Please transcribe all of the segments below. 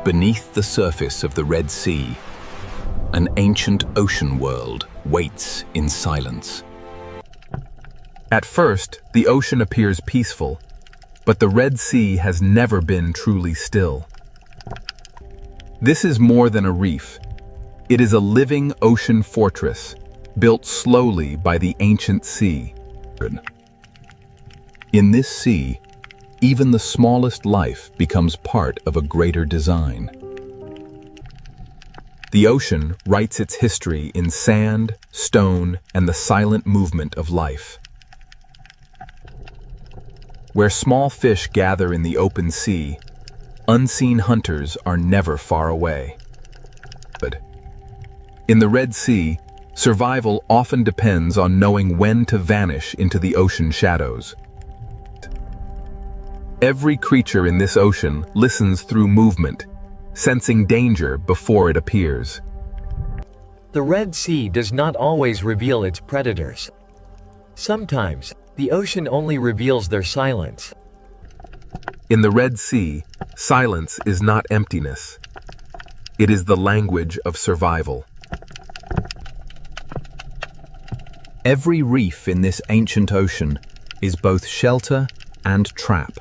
Beneath the surface of the Red Sea, an ancient ocean world waits in silence. At first, the ocean appears peaceful, but the Red Sea has never been truly still. This is more than a reef. It is a living ocean fortress, built slowly by the ancient sea. In this sea, even the smallest life becomes part of a greater design. The ocean writes its history in sand, stone, and the silent movement of life. Where small fish gather in the open sea, unseen hunters are never far away. In the Red Sea, survival often depends on knowing when to vanish into the ocean shadows. Every creature in this ocean listens through movement, sensing danger before it appears. The Red Sea does not always reveal its predators. Sometimes, the ocean only reveals their silence. In the Red Sea, silence is not emptiness. It is the language of survival. Every reef in this ancient ocean is both shelter and trap.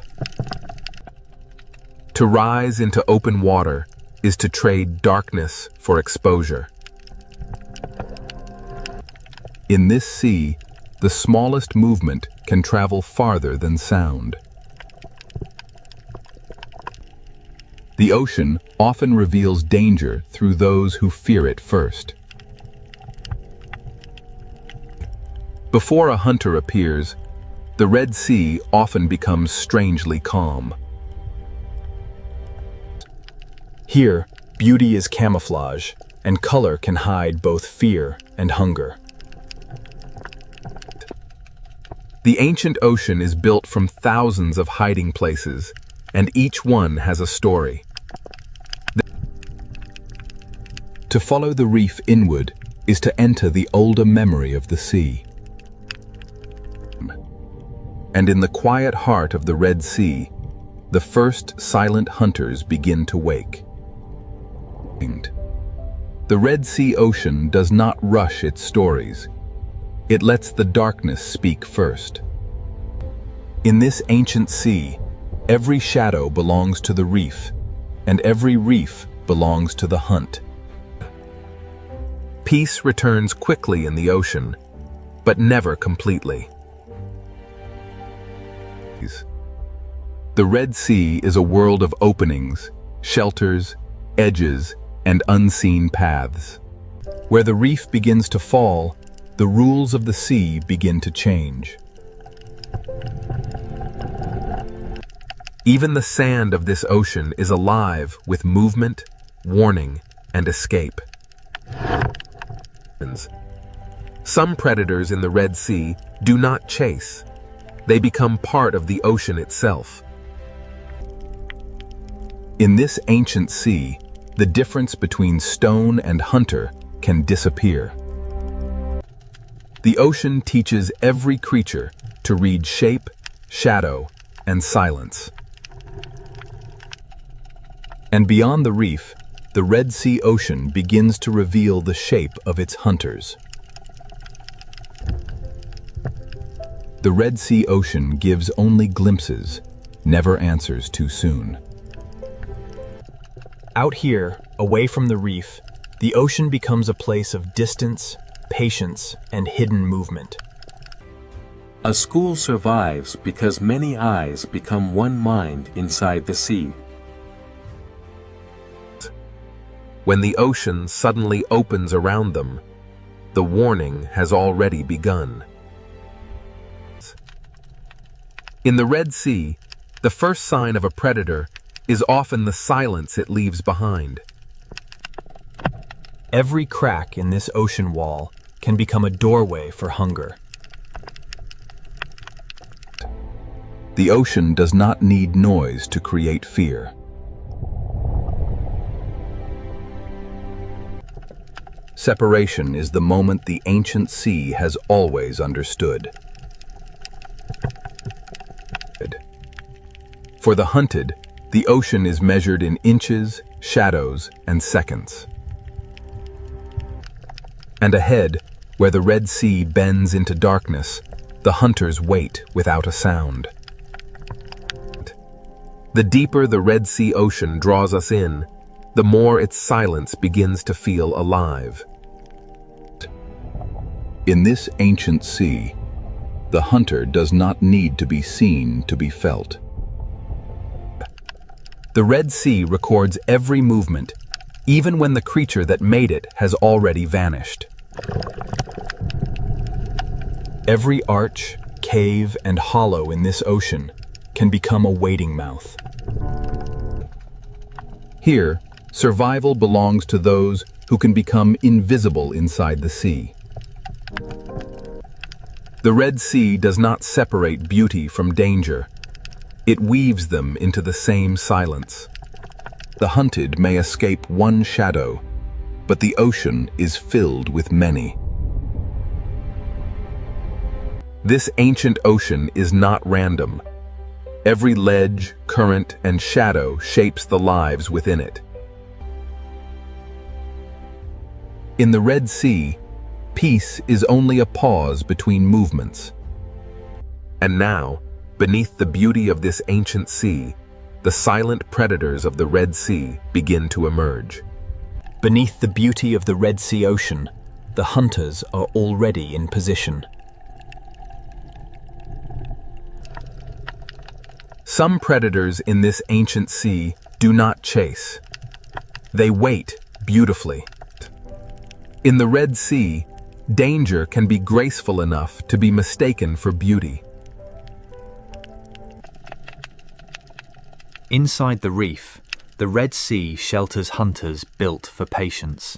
To rise into open water is to trade darkness for exposure. In this sea, the smallest movement can travel farther than sound. The ocean often reveals danger through those who fear it first. Before a hunter appears, the Red Sea often becomes strangely calm. Here, beauty is camouflage, and color can hide both fear and hunger. The ancient ocean is built from thousands of hiding places, and each one has a story. To follow the reef inward is to enter the older memory of the sea. And in the quiet heart of the Red Sea, the first silent hunters begin to wake. The Red Sea ocean does not rush its stories. It lets the darkness speak first. In this ancient sea, every shadow belongs to the reef, and every reef belongs to the hunt. Peace returns quickly in the ocean, but never completely. The Red Sea is a world of openings, shelters, edges, and unseen paths. Where the reef begins to fall, the rules of the sea begin to change. Even the sand of this ocean is alive with movement, warning, and escape. Some predators in the Red Sea do not chase. They become part of the ocean itself. In this ancient sea, the difference between stone and hunter can disappear. The ocean teaches every creature to read shape, shadow, and silence. And beyond the reef, the Red Sea ocean begins to reveal the shape of its hunters. The Red Sea ocean gives only glimpses, never answers too soon. Out here, away from the reef, the ocean becomes a place of distance, patience, and hidden movement. A school survives because many eyes become one mind inside the sea. When the ocean suddenly opens around them, the warning has already begun. In the Red Sea, the first sign of a predator is often the silence it leaves behind. Every crack in this ocean wall can become a doorway for hunger. The ocean does not need noise to create fear. Separation is the moment the ancient sea has always understood. For the hunted, The ocean is measured in inches, shadows, and seconds. And ahead, where the Red Sea bends into darkness, the hunters wait without a sound. The deeper the Red Sea ocean draws us in, the more its silence begins to feel alive. In this ancient sea, the hunter does not need to be seen to be felt. The Red Sea records every movement, even when the creature that made it has already vanished. Every arch, cave, and hollow in this ocean can become a waiting mouth. Here, survival belongs to those who can become invisible inside the sea. The Red Sea does not separate beauty from danger. It weaves them into the same silence. The hunted may escape one shadow, but the ocean is filled with many. This ancient ocean is not random. Every ledge, current, and shadow shapes the lives within it. In the Red Sea, peace is only a pause between movements. And now, beneath the beauty of this ancient sea, the silent predators of the Red Sea begin to emerge. Beneath the beauty of the Red Sea ocean, the hunters are already in position. Some predators in this ancient sea do not chase. They wait beautifully. In the Red Sea, danger can be graceful enough to be mistaken for beauty. Inside the reef, the Red Sea shelters hunters built for patience.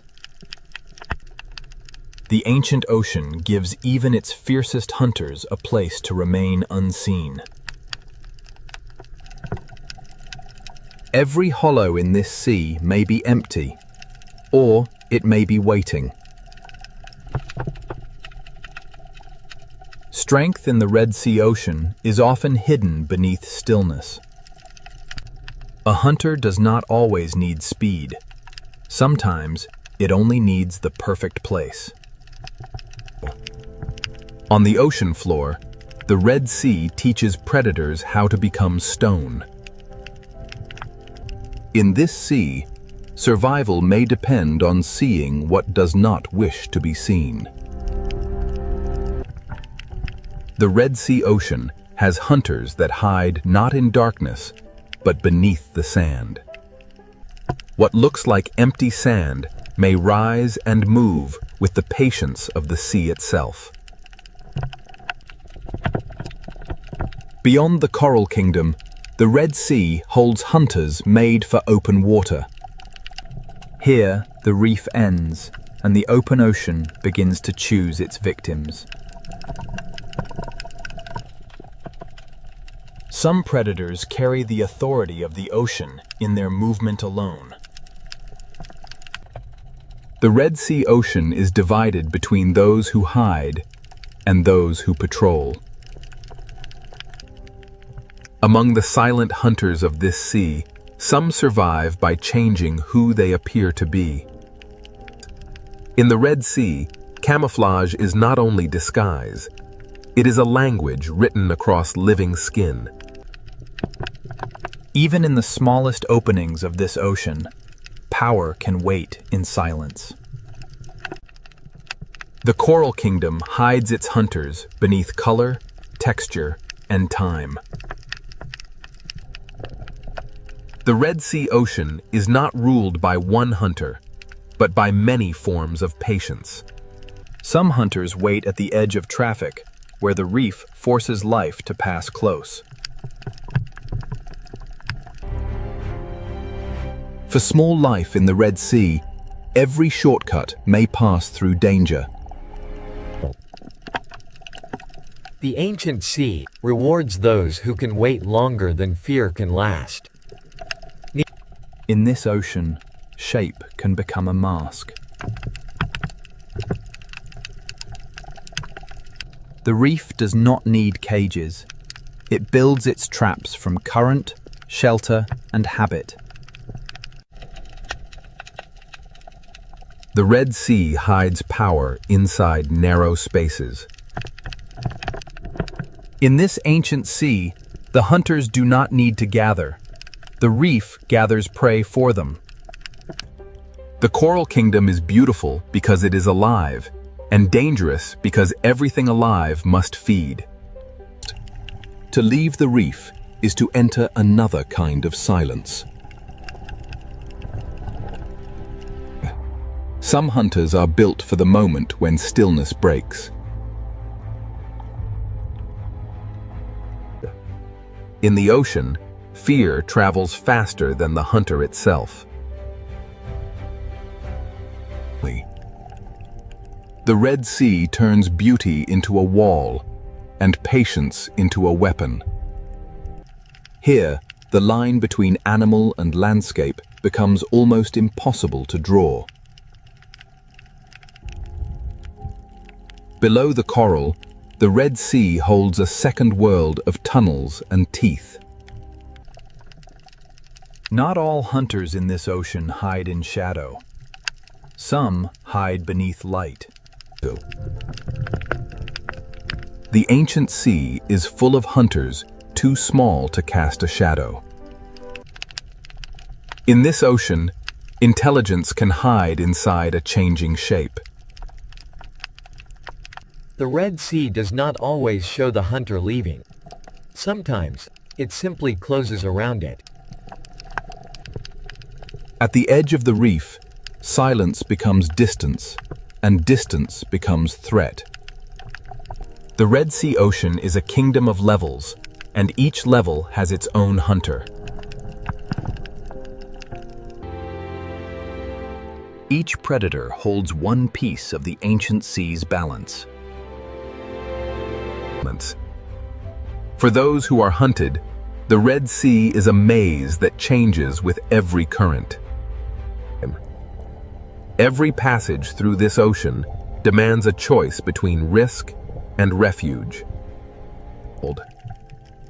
The ancient ocean gives even its fiercest hunters a place to remain unseen. Every hollow in this sea may be empty, or it may be waiting. Strength in the Red Sea ocean is often hidden beneath stillness. A hunter does not always need speed. Sometimes it only needs the perfect place. On the ocean floor, the Red Sea teaches predators how to become stone. In this sea, survival may depend on seeing what does not wish to be seen. The Red Sea ocean has hunters that hide not in darkness, but beneath the sand. What looks like empty sand may rise and move with the patience of the sea itself. Beyond the Coral Kingdom, the Red Sea holds hunters made for open water. Here, the reef ends, and the open ocean begins to choose its victims. Some predators carry the authority of the ocean in their movement alone. The Red Sea ocean is divided between those who hide and those who patrol. Among the silent hunters of this sea, some survive by changing who they appear to be. In the Red Sea, camouflage is not only disguise, it is a language written across living skin. Even in the smallest openings of this ocean, power can wait in silence. The Coral Kingdom hides its hunters beneath color, texture, and time. The Red Sea ocean is not ruled by one hunter, but by many forms of patience. Some hunters wait at the edge of traffic, where the reef forces life to pass close. For small life in the Red Sea, every shortcut may pass through danger. The ancient sea rewards those who can wait longer than fear can last. In this ocean, shape can become a mask. The reef does not need cages. It builds its traps from current, shelter, and habit. The Red Sea hides power inside narrow spaces. In this ancient sea, the hunters do not need to gather. The reef gathers prey for them. The coral kingdom is beautiful because it is alive, and dangerous because everything alive must feed. To leave the reef is to enter another kind of silence. Some hunters are built for the moment when stillness breaks. In the ocean, fear travels faster than the hunter itself. The Red Sea turns beauty into a wall and patience into a weapon. Here, the line between animal and landscape becomes almost impossible to draw. Below the coral, the Red Sea holds a second world of tunnels and teeth. Not all hunters in this ocean hide in shadow. Some hide beneath light. The ancient sea is full of hunters too small to cast a shadow. In this ocean, intelligence can hide inside a changing shape. The Red Sea does not always show the hunter leaving. Sometimes, it simply closes around it. At the edge of the reef, silence becomes distance, and distance becomes threat. The Red Sea Ocean is a kingdom of levels, and each level has its own hunter. Each predator holds one piece of the ancient sea's balance. For those who are hunted, the Red Sea is a maze that changes with every current. Every passage through this ocean demands a choice between risk and refuge.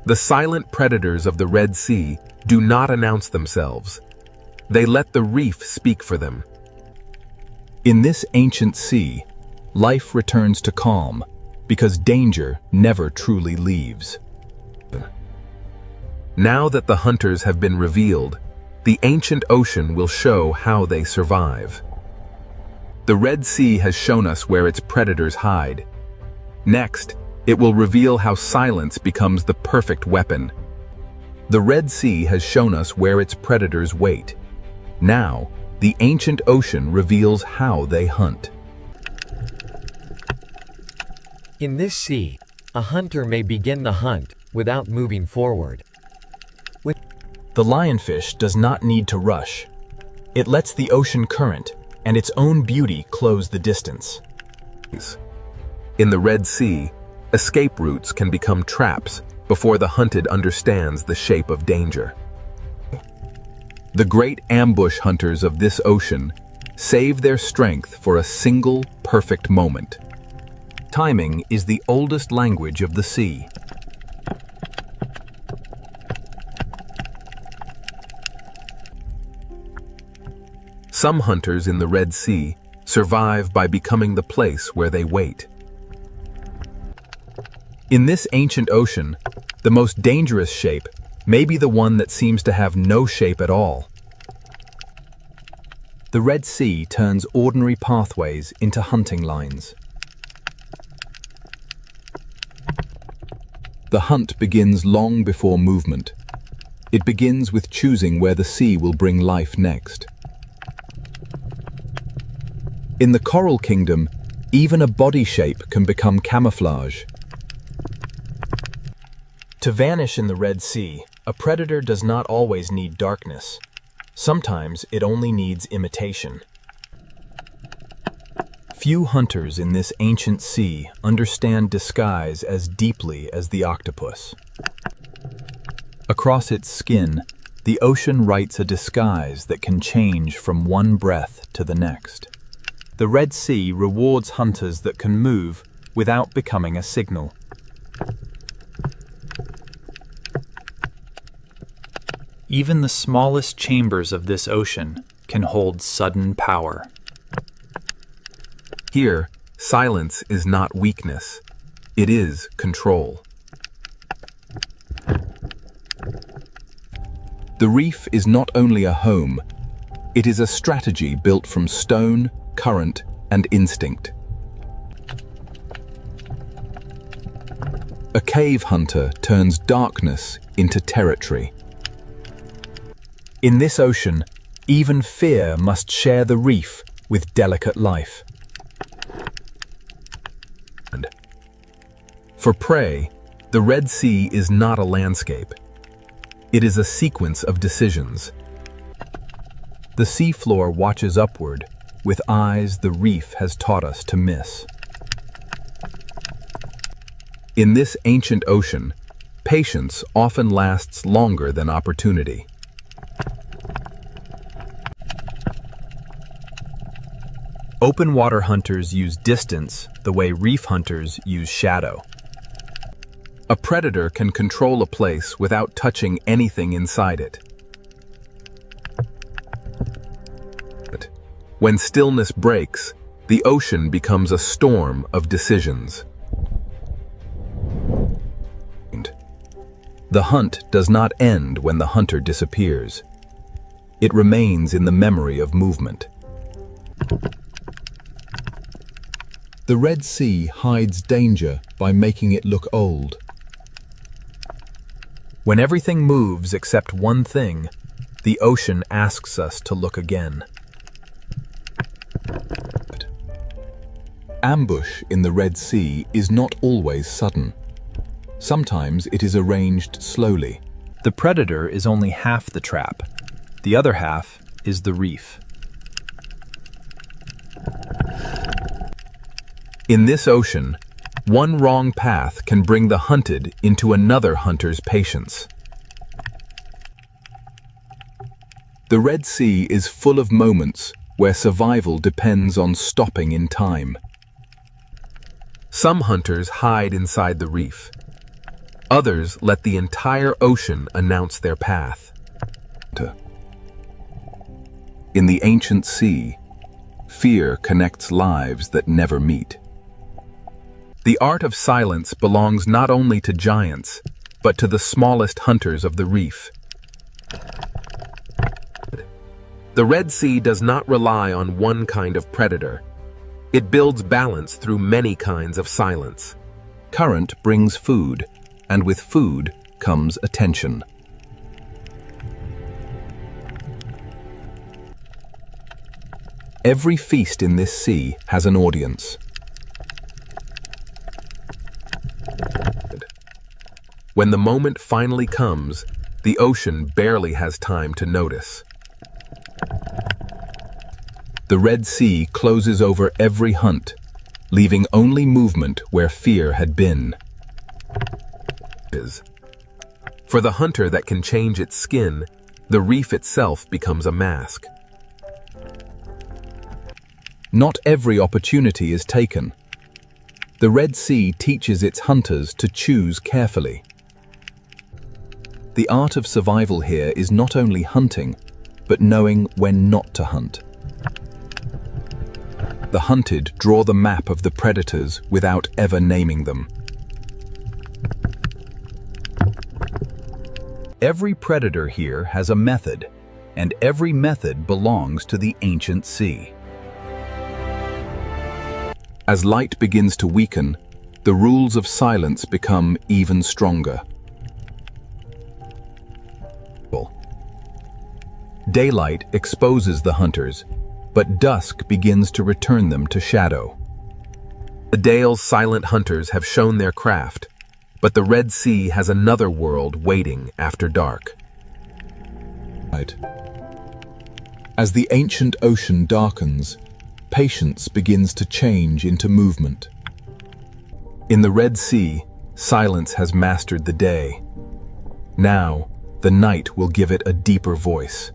The silent predators of the Red Sea do not announce themselves. They let the reef speak for them. In this ancient sea, life returns to calm because danger never truly leaves. Now that the hunters have been revealed, the ancient ocean will show how they survive. The Red Sea has shown us where its predators hide. Next, it will reveal how silence becomes the perfect weapon. The Red Sea has shown us where its predators wait. Now, the ancient ocean reveals how they hunt. In this sea, a hunter may begin the hunt without moving forward. The lionfish does not need to rush. It lets the ocean current and its own beauty close the distance. In the Red Sea, escape routes can become traps before the hunted understands the shape of danger. The great ambush hunters of this ocean save their strength for a single perfect moment. Timing is the oldest language of the sea. Some hunters in the Red Sea survive by becoming the place where they wait. In this ancient ocean, the most dangerous shape may be the one that seems to have no shape at all. The Red Sea turns ordinary pathways into hunting lines. The hunt begins long before movement. It begins with choosing where the sea will bring life next. In the coral kingdom, even a body shape can become camouflage. To vanish in the Red Sea, a predator does not always need darkness. Sometimes it only needs imitation. Few hunters in this ancient sea understand disguise as deeply as the octopus. Across its skin, the ocean writes a disguise that can change from one breath to the next. The Red Sea rewards hunters that can move without becoming a signal. Even the smallest chambers of this ocean can hold sudden power. Here, silence is not weakness. It is control. The reef is not only a home, it is a strategy built from stone, current, and instinct. A cave hunter turns darkness into territory. In this ocean, even fear must share the reef with delicate life. For prey, the Red Sea is not a landscape. It is a sequence of decisions. The seafloor watches upward with eyes the reef has taught us to miss. In this ancient ocean, patience often lasts longer than opportunity. Open water hunters use distance the way reef hunters use shadow. A predator can control a place without touching anything inside it. When stillness breaks, the ocean becomes a storm of decisions. The hunt does not end when the hunter disappears. It remains in the memory of movement. The Red Sea hides danger by making it look old. When everything moves except one thing, the ocean asks us to look again. Ambush in the Red Sea is not always sudden. Sometimes it is arranged slowly. The predator is only half the trap. The other half is the reef. In this ocean, one wrong path can bring the hunted into another hunter's patience. The Red Sea is full of moments where survival depends on stopping in time. Some hunters hide inside the reef. Others let the entire ocean announce their path. In the ancient sea, fear connects lives that never meet. The art of silence belongs not only to giants, but to the smallest hunters of the reef. The Red Sea does not rely on one kind of predator. It builds balance through many kinds of silence. Current brings food, and with food comes attention. Every feast in this sea has an audience. When the moment finally comes, the ocean barely has time to notice. The Red Sea closes over every hunt, leaving only movement where fear had been. For the hunter that can change its skin, the reef itself becomes a mask. Not every opportunity is taken. The Red Sea teaches its hunters to choose carefully. The art of survival here is not only hunting, but knowing when not to hunt. The hunted draw the map of the predators without ever naming them. Every predator here has a method, and every method belongs to the ancient sea. As light begins to weaken, the rules of silence become even stronger. Daylight exposes the hunters, but dusk begins to return them to shadow. The Dale's silent hunters have shown their craft, but the Red Sea has another world waiting after dark. As the ancient ocean darkens, patience begins to change into movement. In the Red Sea, silence has mastered the day. Now, the night will give it a deeper voice.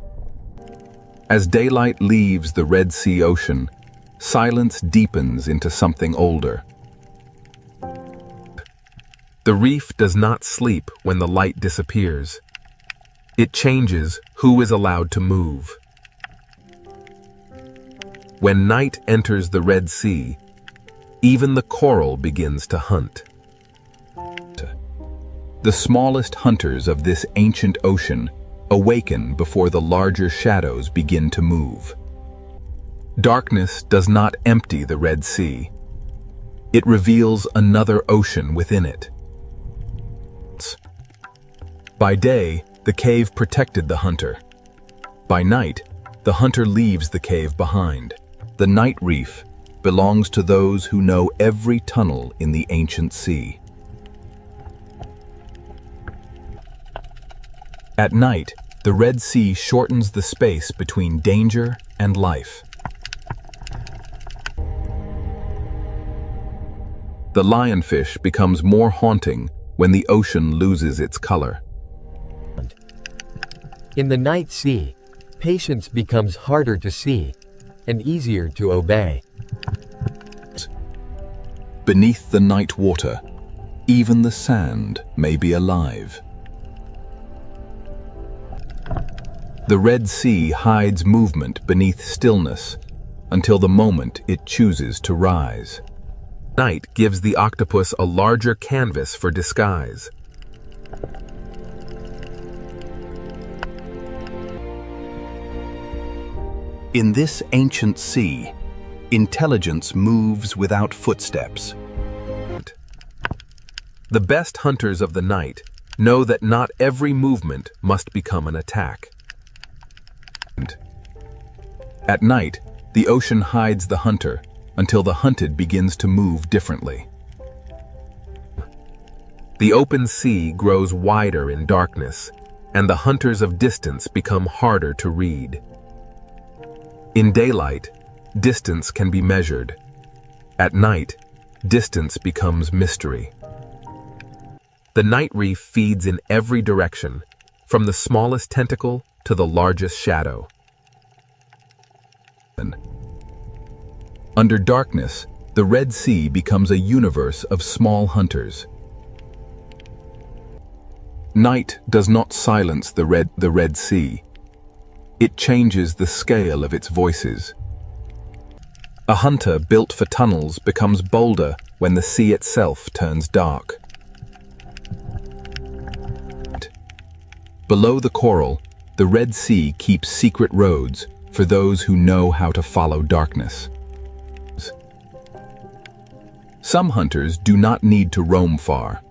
As daylight leaves the Red Sea ocean, silence deepens into something older. The reef does not sleep when the light disappears. It changes who is allowed to move. When night enters the Red Sea, even the coral begins to hunt. The smallest hunters of this ancient ocean awaken before the larger shadows begin to move. Darkness does not empty the Red Sea. It reveals another ocean within it. By day, the cave protected the hunter. By night, the hunter leaves the cave behind. The night reef belongs to those who know every tunnel in the ancient sea. At night, the Red Sea shortens the space between danger and life. The lionfish becomes more haunting when the ocean loses its color. In the night sea, patience becomes harder to see and easier to obey. Beneath the night water, even the sand may be alive. The Red Sea hides movement beneath stillness until the moment it chooses to rise. Night gives the octopus a larger canvas for disguise. In this ancient sea, intelligence moves without footsteps. The best hunters of the night know that not every movement must become an attack. At night, the ocean hides the hunter until the hunted begins to move differently. The open sea grows wider in darkness, and the hunters of distance become harder to read. In daylight, distance can be measured. At night, distance becomes mystery. The night reef feeds in every direction, from the smallest tentacle to the largest shadow. Under darkness, the Red Sea becomes a universe of small hunters. Night does not silence the Red Sea. It changes the scale of its voices. A hunter built for tunnels becomes bolder when the sea itself turns dark. Below the coral, the Red Sea keeps secret roads for those who know how to follow darkness. Some hunters do not need to roam far.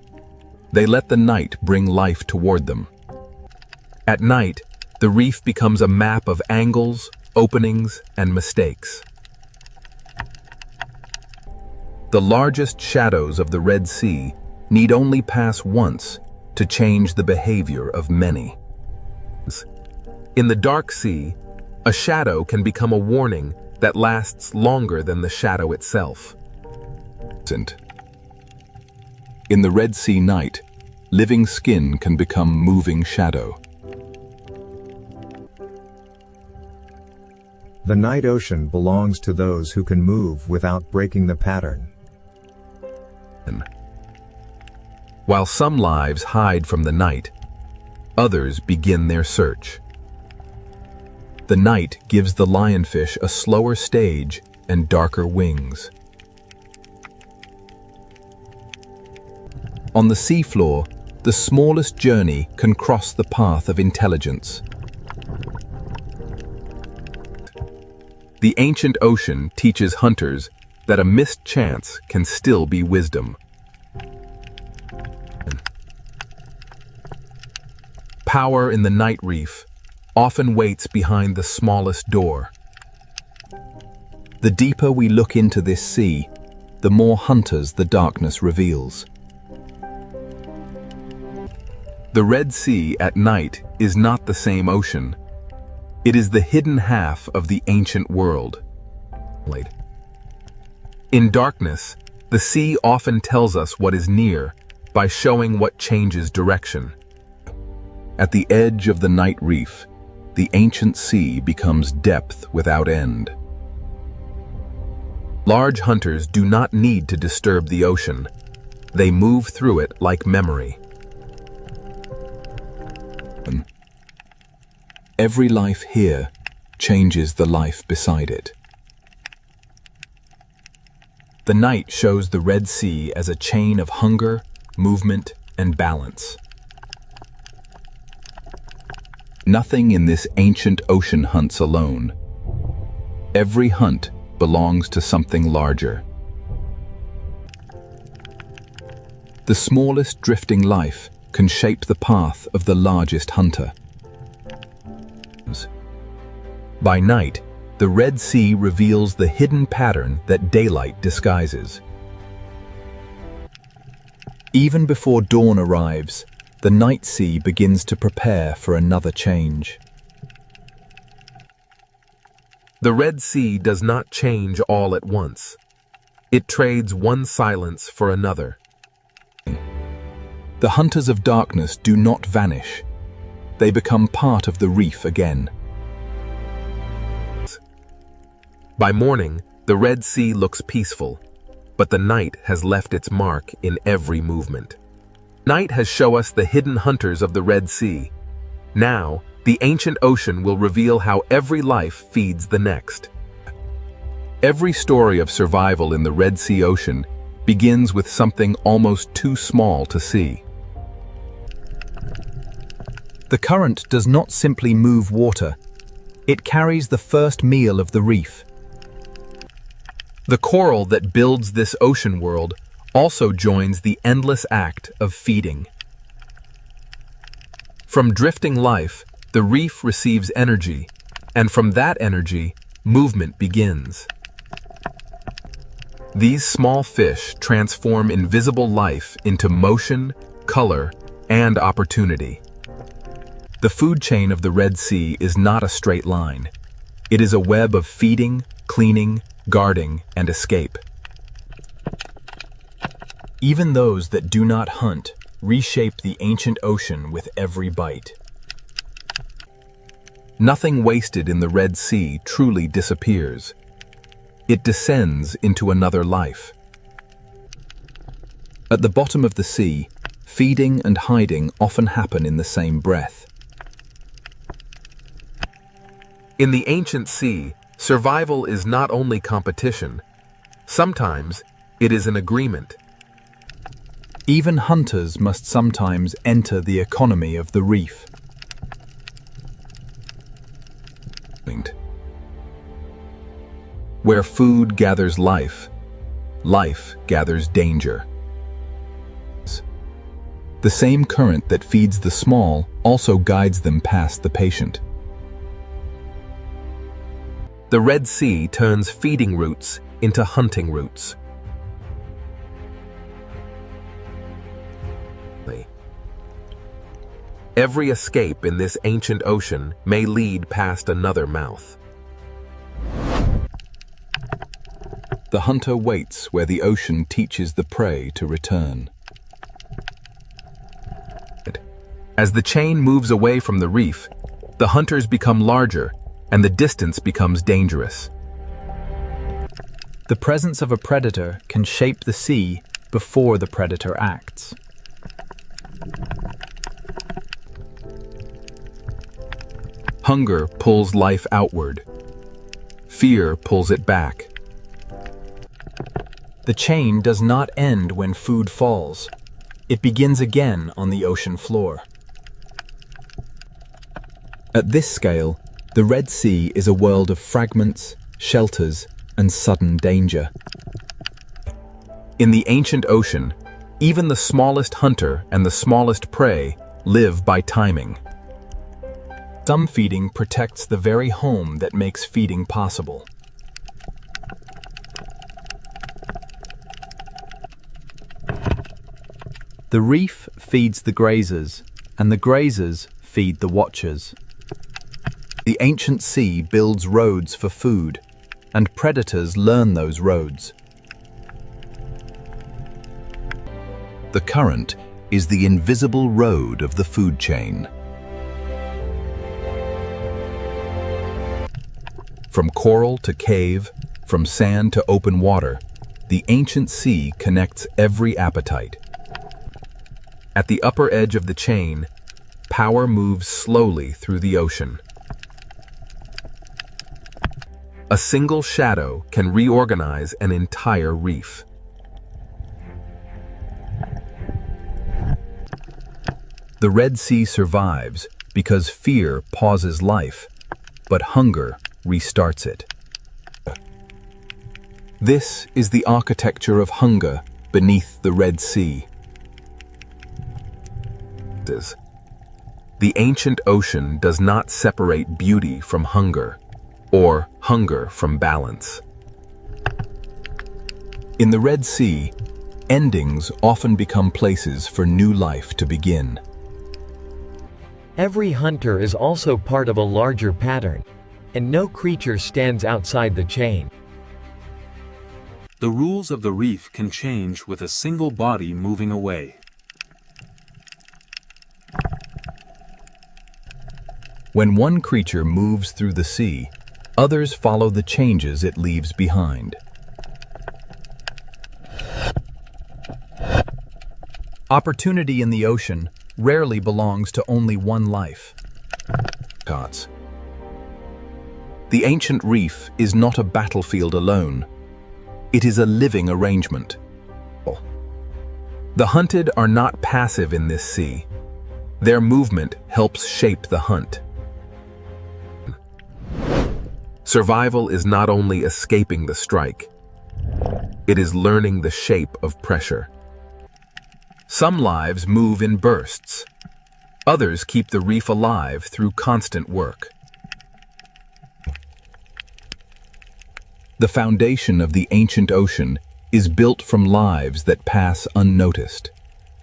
They let the night bring life toward them. At night, the reef becomes a map of angles, openings, and mistakes. The largest shadows of the Red Sea need only pass once to change the behavior of many. In the dark sea, a shadow can become a warning that lasts longer than the shadow itself. In the Red Sea night, living skin can become moving shadow. The night ocean belongs to those who can move without breaking the pattern. While some lives hide from the night, others begin their search. The night gives the lionfish a slower stage and darker wings. On the seafloor, the smallest journey can cross the path of intelligence. The ancient ocean teaches hunters that a missed chance can still be wisdom. Power in the night reef often waits behind the smallest door. The deeper we look into this sea, the more hunters the darkness reveals. The Red Sea at night is not the same ocean. It is the hidden half of the ancient world. In darkness, the sea often tells us what is near by showing what changes direction. At the edge of the night reef, the ancient sea becomes depth without end. Large hunters do not need to disturb the ocean. They move through it like memory. Every life here changes the life beside it. The night shows the Red Sea as a chain of hunger, movement, and balance. Nothing in this ancient ocean hunts alone. Every hunt belongs to something larger. The smallest drifting life can shape the path of the largest hunter. By night, the Red Sea reveals the hidden pattern that daylight disguises. Even before dawn arrives, the night sea begins to prepare for another change. The Red Sea does not change all at once. It trades one silence for another. The hunters of darkness do not vanish. They become part of the reef again. By morning, the Red Sea looks peaceful, but the night has left its mark in every movement. Night has shown us the hidden hunters of the Red Sea. Now, the ancient ocean will reveal how every life feeds the next. Every story of survival in the Red Sea ocean begins with something almost too small to see. The current does not simply move water. It carries the first meal of the reef. The coral that builds this ocean world also joins the endless act of feeding. From drifting life, the reef receives energy, and from that energy, movement begins. These small fish transform invisible life into motion, color, and opportunity. The food chain of the Red Sea is not a straight line. It is a web of feeding, cleaning, guarding, and escape. Even those that do not hunt reshape the ancient ocean with every bite. Nothing wasted in the Red Sea truly disappears. It descends into another life. At the bottom of the sea, feeding and hiding often happen in the same breath. In the ancient sea, survival is not only competition. Sometimes it is an agreement. Even hunters must sometimes enter the economy of the reef. Where food gathers life, life gathers danger. The same current that feeds the small also guides them past the patient. The Red Sea turns feeding routes into hunting routes. Every escape in this ancient ocean may lead past another mouth. The hunter waits where the ocean teaches the prey to return. As the chain moves away from the reef, the hunters become larger and the distance becomes dangerous. The presence of a predator can shape the sea before the predator acts. Hunger pulls life outward. Fear pulls it back. The chain does not end when food falls. It begins again on the ocean floor. At this scale, the Red Sea is a world of fragments, shelters, and sudden danger. In the ancient ocean, even the smallest hunter and the smallest prey live by timing. Some feeding protects the very home that makes feeding possible. The reef feeds the grazers, and the grazers feed the watchers. The ancient sea builds roads for food, and predators learn those roads. The current is the invisible road of the food chain. From coral to cave, from sand to open water, the ancient sea connects every appetite. At the upper edge of the chain, power moves slowly through the ocean. A single shadow can reorganize an entire reef. The Red Sea survives because fear pauses life, but hunger restarts it. This is the architecture of hunger beneath the Red Sea. The ancient ocean does not separate beauty from hunger, or hunger from balance. In the Red Sea, endings often become places for new life to begin. Every hunter is also part of a larger pattern, and no creature stands outside the chain. The rules of the reef can change with a single body moving away. When one creature moves through the sea, others follow the changes it leaves behind. Opportunity in the ocean rarely belongs to only one life. The ancient reef is not a battlefield alone. It is a living arrangement. The hunted are not passive in this sea. Their movement helps shape the hunt. Survival is not only escaping the strike, it is learning the shape of pressure. Some lives move in bursts. Others keep the reef alive through constant work. The foundation of the ancient ocean is built from lives that pass unnoticed.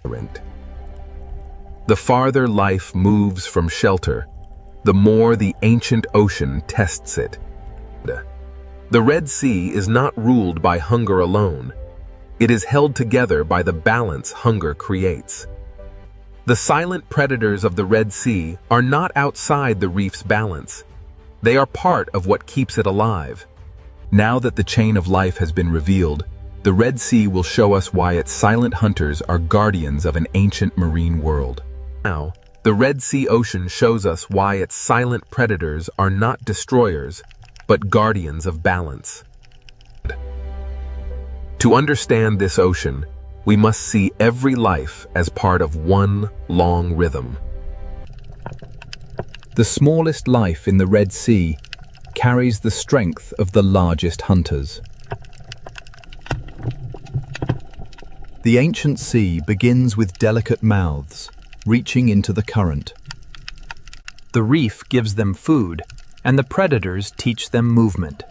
The farther life moves from shelter, the more the ancient ocean tests it. The Red Sea is not ruled by hunger alone. It is held together by the balance hunger creates. The silent predators of the Red Sea are not outside the reef's balance. They are part of what keeps it alive. Now that the chain of life has been revealed, the Red Sea will show us why its silent hunters are guardians of an ancient marine world. Now, the Red Sea ocean shows us why its silent predators are not destroyers, but guardians of balance. To understand this ocean, we must see every life as part of one long rhythm. The smallest life in the Red Sea carries the strength of the largest hunters. The ancient sea begins with delicate mouths, reaching into the current. The reef gives them food, and the predators teach them movement.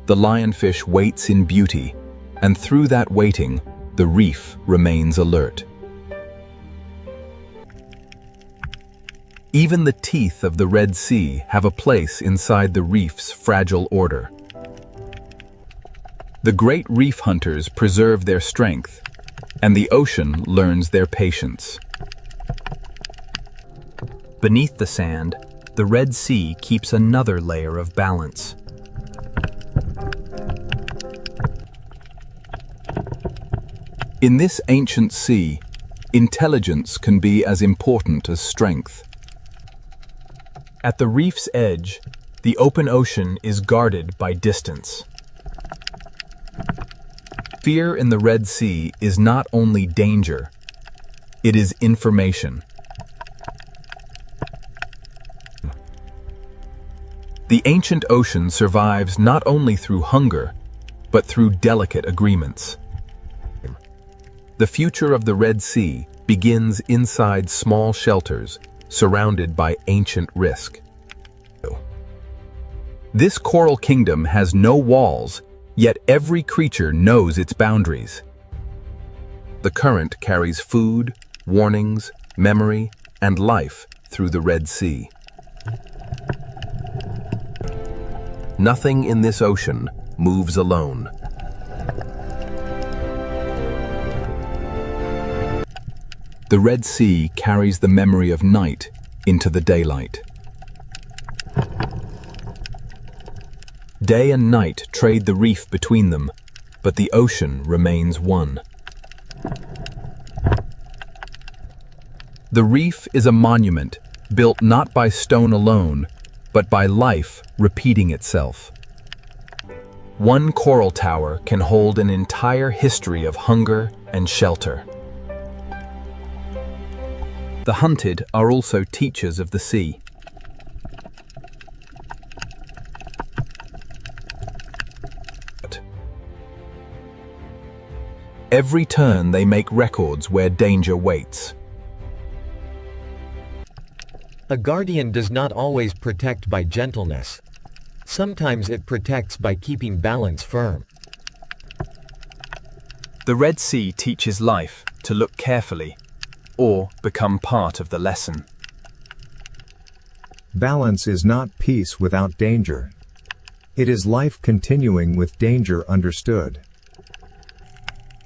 The lionfish waits in beauty, and through that waiting, the reef remains alert. Even the teeth of the Red Sea have a place inside the reef's fragile order. The great reef hunters preserve their strength, and the ocean learns their patience. Beneath the sand, the Red Sea keeps another layer of balance. In this ancient sea, intelligence can be as important as strength. At the reef's edge, the open ocean is guarded by distance. Fear in the Red Sea is not only danger, it is information. The ancient ocean survives not only through hunger, but through delicate agreements. The future of the Red Sea begins inside small shelters surrounded by ancient risk. This coral kingdom has no walls, yet every creature knows its boundaries. The current carries food, warnings, memory, and life through the Red Sea. Nothing in this ocean moves alone. The Red Sea carries the memory of night into the daylight. Day and night trade the reef between them, but the ocean remains one. The reef is a monument built not by stone alone, but by life repeating itself. One coral tower can hold an entire history of hunger and shelter. The hunted are also teachers of the sea. Every turn they make records where danger waits. A guardian does not always protect by gentleness. Sometimes it protects by keeping balance firm. The Red Sea teaches life to look carefully, or become part of the lesson. Balance is not peace without danger. It is life continuing with danger understood.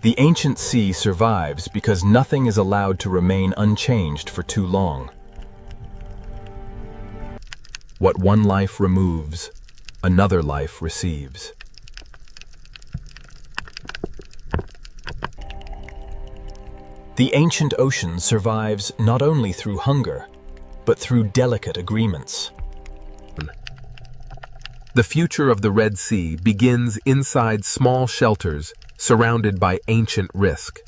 The ancient sea survives because nothing is allowed to remain unchanged for too long. What one life removes, another life receives. The ancient ocean survives not only through hunger, but through delicate agreements. The future of the Red Sea begins inside small shelters surrounded by ancient risk.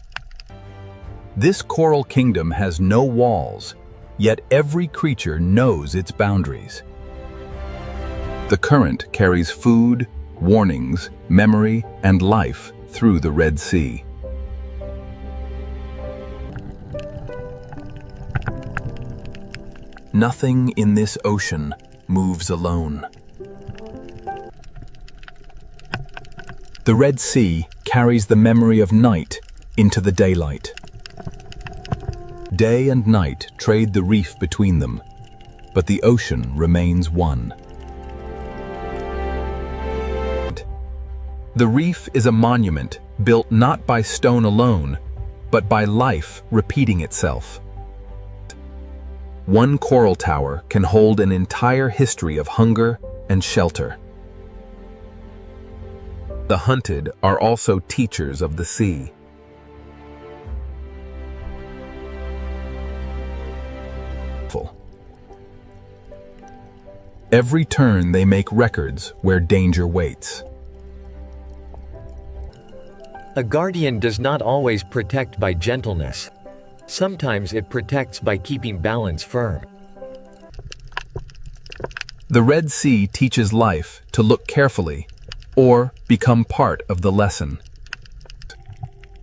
This coral kingdom has no walls, yet every creature knows its boundaries. The current carries food, warnings, memory, and life through the Red Sea. Nothing in this ocean moves alone. The Red Sea carries the memory of night into the daylight. Day and night trade the reef between them, but the ocean remains one. The reef is a monument built not by stone alone, but by life repeating itself. One coral tower can hold an entire history of hunger and shelter. The hunted are also teachers of the sea. Every turn they make records where danger waits. A guardian does not always protect by gentleness. Sometimes it protects by keeping balance firm. The Red Sea teaches life to look carefully, or become part of the lesson.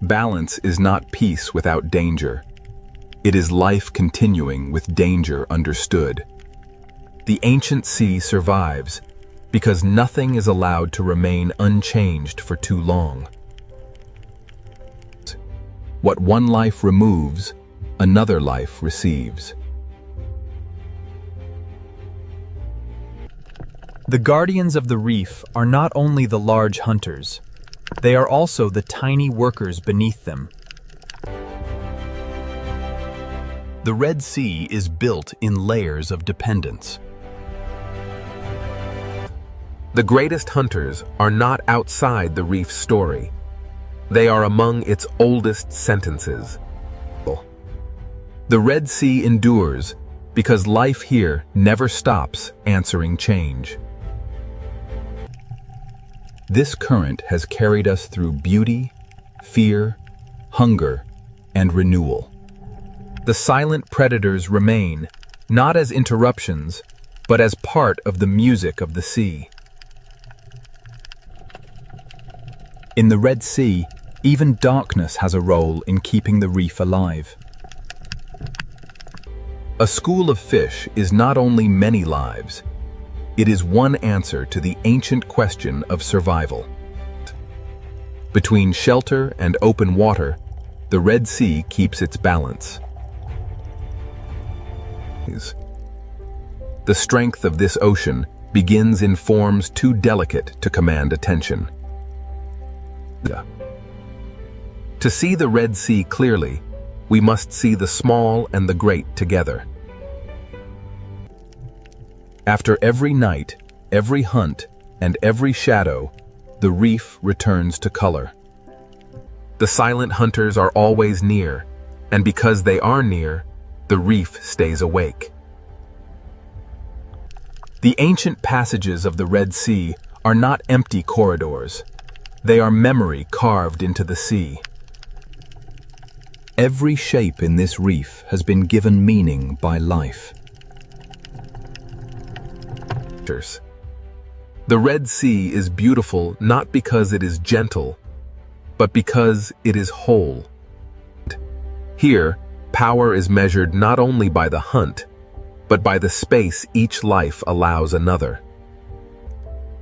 Balance is not peace without danger. It is life continuing with danger understood. The ancient sea survives because nothing is allowed to remain unchanged for too long. What one life removes, another life receives. The guardians of the reef are not only the large hunters, they are also the tiny workers beneath them. The Red Sea is built in layers of dependence. The greatest hunters are not outside the reef's story. They are among its oldest sentences. The Red Sea endures because life here never stops answering change. This current has carried us through beauty, fear, hunger, and renewal. The silent predators remain, not as interruptions, but as part of the music of the sea. In the Red Sea, even darkness has a role in keeping the reef alive. A school of fish is not only many lives, it is one answer to the ancient question of survival. Between shelter and open water, the Red Sea keeps its balance. The strength of this ocean begins in forms too delicate to command attention. To see the Red Sea clearly, we must see the small and the great together. After every night, every hunt, and every shadow, the reef returns to color. The silent hunters are always near, and because they are near, the reef stays awake. The ancient passages of the Red Sea are not empty corridors. They are memory carved into the sea. Every shape in this reef has been given meaning by life. The Red Sea is beautiful not because it is gentle, but because it is whole. Here, power is measured not only by the hunt, but by the space each life allows another.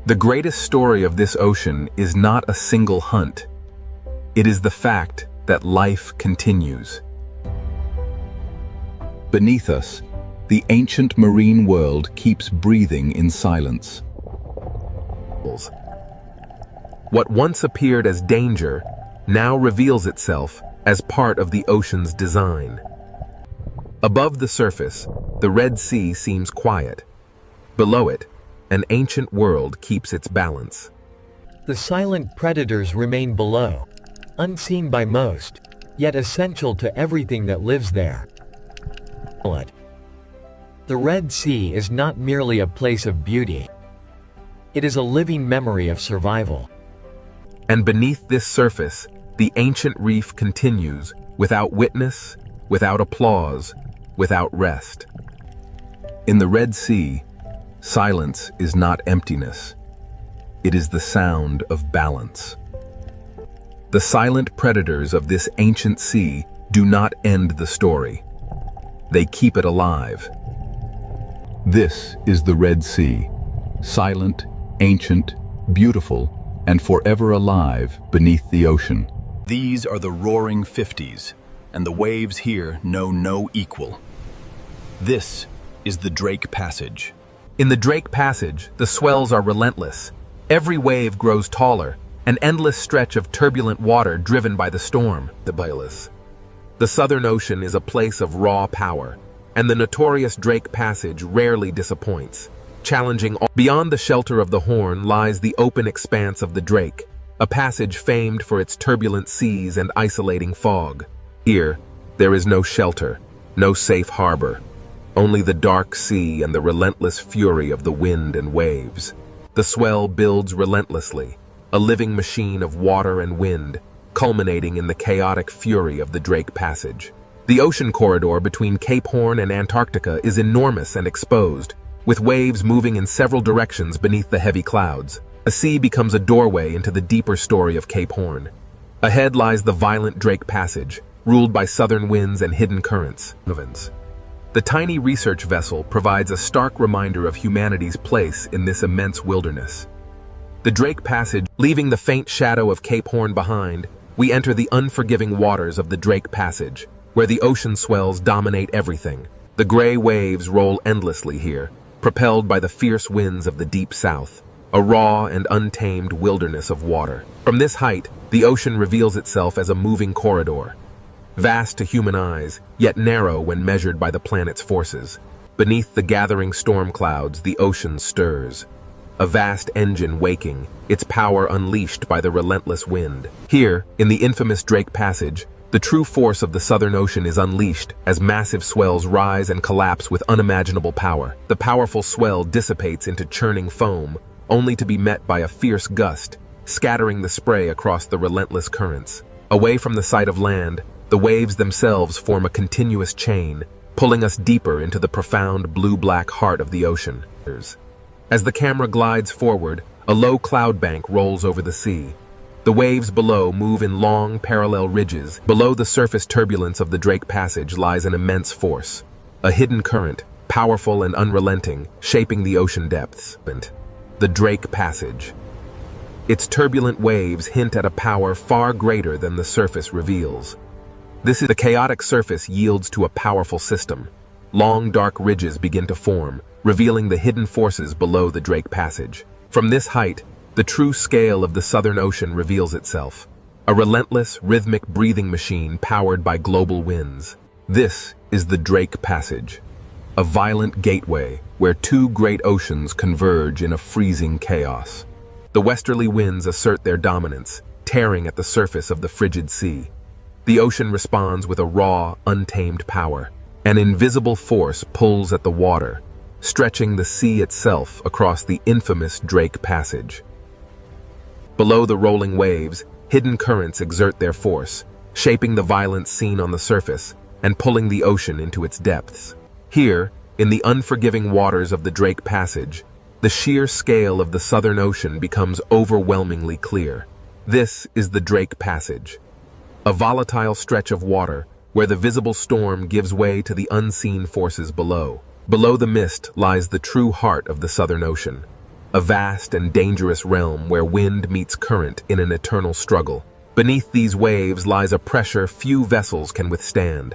The greatest story of this ocean is not a single hunt. It is the fact that life continues. Beneath us, the ancient marine world keeps breathing in silence. What once appeared as danger now reveals itself as part of the ocean's design. Above the surface, the Red Sea seems quiet. Below it, an ancient world keeps its balance. The silent predators remain below, unseen by most, yet essential to everything that lives there. The Red Sea is not merely a place of beauty. It is a living memory of survival. And beneath this surface, the ancient reef continues, without witness, without applause, without rest. In the Red Sea, silence is not emptiness. It is the sound of balance. The silent predators of this ancient sea do not end the story. They keep it alive. This is the Red Sea, silent, ancient, beautiful, and forever alive beneath the ocean. These are the roaring 50s, and the waves here know no equal. This is the Drake Passage. In the Drake Passage, the swells are relentless. Every wave grows taller, an endless stretch of turbulent water driven by the storm. The Southern Ocean is a place of raw power, and the notorious Drake Passage rarely disappoints. Challenging all. Beyond the shelter of the Horn lies the open expanse of the Drake, a passage famed for its turbulent seas and isolating fog. Here, there is no shelter, no safe harbor, only the dark sea and the relentless fury of the wind and waves. The swell builds relentlessly, a living machine of water and wind, culminating in the chaotic fury of the Drake Passage. The ocean corridor between Cape Horn and Antarctica is enormous and exposed, with waves moving in several directions beneath the heavy clouds. The sea becomes a doorway into the deeper story of Cape Horn. Ahead lies the violent Drake Passage, ruled by southern winds and hidden currents. The tiny research vessel provides a stark reminder of humanity's place in this immense wilderness. The Drake Passage, leaving the faint shadow of Cape Horn behind, we enter the unforgiving waters of the Drake Passage, where the ocean swells dominate everything. The gray waves roll endlessly here, propelled by the fierce winds of the deep south, a raw and untamed wilderness of water. From this height, the ocean reveals itself as a moving corridor. Vast to human eyes, yet narrow when measured by the planet's forces. Beneath the gathering storm clouds, the ocean stirs. A vast engine waking, its power unleashed by the relentless wind. Here, in the infamous Drake Passage, the true force of the Southern Ocean is unleashed as massive swells rise and collapse with unimaginable power. The powerful swell dissipates into churning foam, only to be met by a fierce gust, scattering the spray across the relentless currents. Away from the sight of land, the waves themselves form a continuous chain, pulling us deeper into the profound blue-black heart of the ocean. As the camera glides forward, a low cloud bank rolls over the sea. The waves below move in long, parallel ridges. Below the surface turbulence of the Drake Passage lies an immense force, a hidden current, powerful and unrelenting, shaping the ocean depths. The Drake Passage. Its turbulent waves hint at a power far greater than the surface reveals. The chaotic surface yields to a powerful system. Long, dark ridges begin to form, revealing the hidden forces below the Drake Passage. From this height, the true scale of the Southern Ocean reveals itself, a relentless, rhythmic breathing machine powered by global winds. This is the Drake Passage, a violent gateway where two great oceans converge in a freezing chaos. The westerly winds assert their dominance, tearing at the surface of the frigid sea. The ocean responds with a raw, untamed power. An invisible force pulls at the water, stretching the sea itself across the infamous Drake Passage. Below the rolling waves, hidden currents exert their force, shaping the violent scene on the surface and pulling the ocean into its depths. Here, in the unforgiving waters of the Drake Passage, the sheer scale of the Southern Ocean becomes overwhelmingly clear. This is the Drake Passage, a volatile stretch of water where the visible storm gives way to the unseen forces below. Below the mist lies the true heart of the Southern Ocean, a vast and dangerous realm where wind meets current in an eternal struggle. Beneath these waves lies a pressure few vessels can withstand.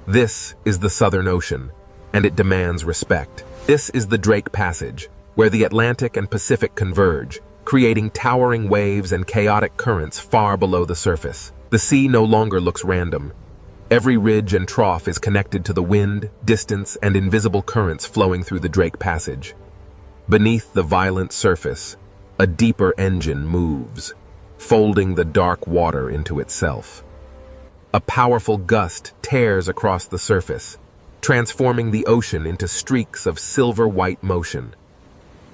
This is the Southern Ocean, and it demands respect. This is the Drake Passage, where the Atlantic and Pacific converge, creating towering waves and chaotic currents far below the surface. The sea no longer looks random. Every ridge and trough is connected to the wind, distance, and invisible currents flowing through the Drake Passage. Beneath the violent surface, a deeper engine moves, folding the dark water into itself. A powerful gust tears across the surface, transforming the ocean into streaks of silver-white motion.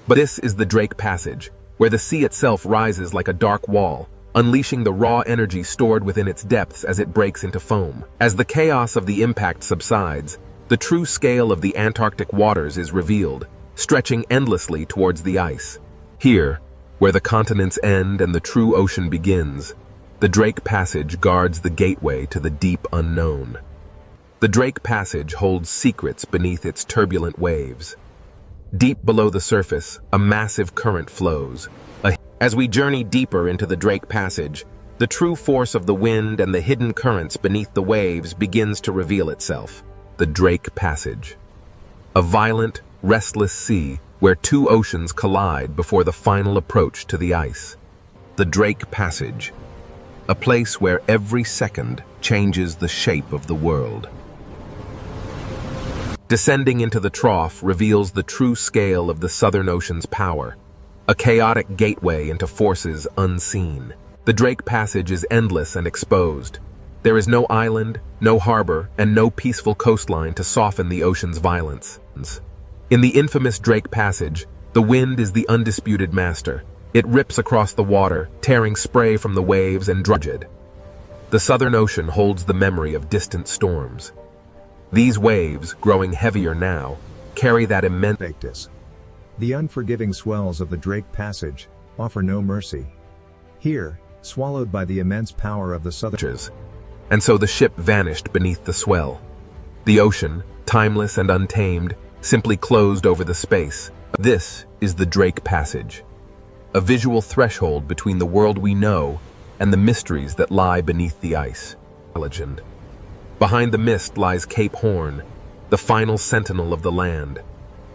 But this is the Drake Passage, where the sea itself rises like a dark wall, unleashing the raw energy stored within its depths as it breaks into foam. As the chaos of the impact subsides, the true scale of the Antarctic waters is revealed, stretching endlessly towards the ice. Here, where the continents end and the true ocean begins, the Drake Passage guards the gateway to the deep unknown. The Drake Passage holds secrets beneath its turbulent waves. Deep below the surface, a massive current flows. As we journey deeper into the Drake Passage, the true force of the wind and the hidden currents beneath the waves begins to reveal itself. The Drake Passage, a violent, restless sea where two oceans collide before the final approach to the ice. The Drake Passage, a place where every second changes the shape of the world. Descending into the trough reveals the true scale of the Southern Ocean's power, a chaotic gateway into forces unseen. The Drake Passage is endless and exposed. There is no island, no harbor, and no peaceful coastline to soften the ocean's violence. In the infamous Drake Passage, the wind is the undisputed master. It rips across the water, tearing spray from the waves and drudged. The Southern Ocean holds the memory of distant storms. These waves, growing heavier now, carry that immense. The unforgiving swells of the Drake Passage offer no mercy. Here, swallowed by the immense power of the Southern. And so the ship vanished beneath the swell. The ocean, timeless and untamed, simply closed over the space. This is the Drake Passage, a visual threshold between the world we know and the mysteries that lie beneath the ice. Legend. Behind the mist lies Cape Horn, the final sentinel of the land.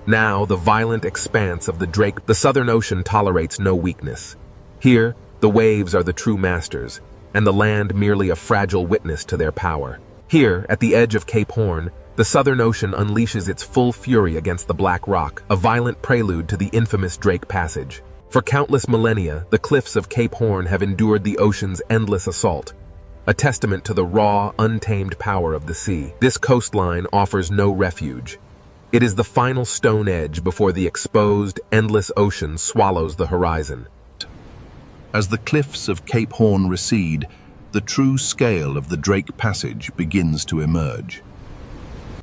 Now, the violent expanse of the Southern Ocean tolerates no weakness. Here, the waves are the true masters, and the land merely a fragile witness to their power. Here, at the edge of Cape Horn, the Southern Ocean unleashes its full fury against the Black Rock, a violent prelude to the infamous Drake Passage. For countless millennia, the cliffs of Cape Horn have endured the ocean's endless assault, a testament to the raw, untamed power of the sea. This coastline offers no refuge. It is the final stone edge before the exposed, endless ocean swallows the horizon. As the cliffs of Cape Horn recede, the true scale of the Drake Passage begins to emerge.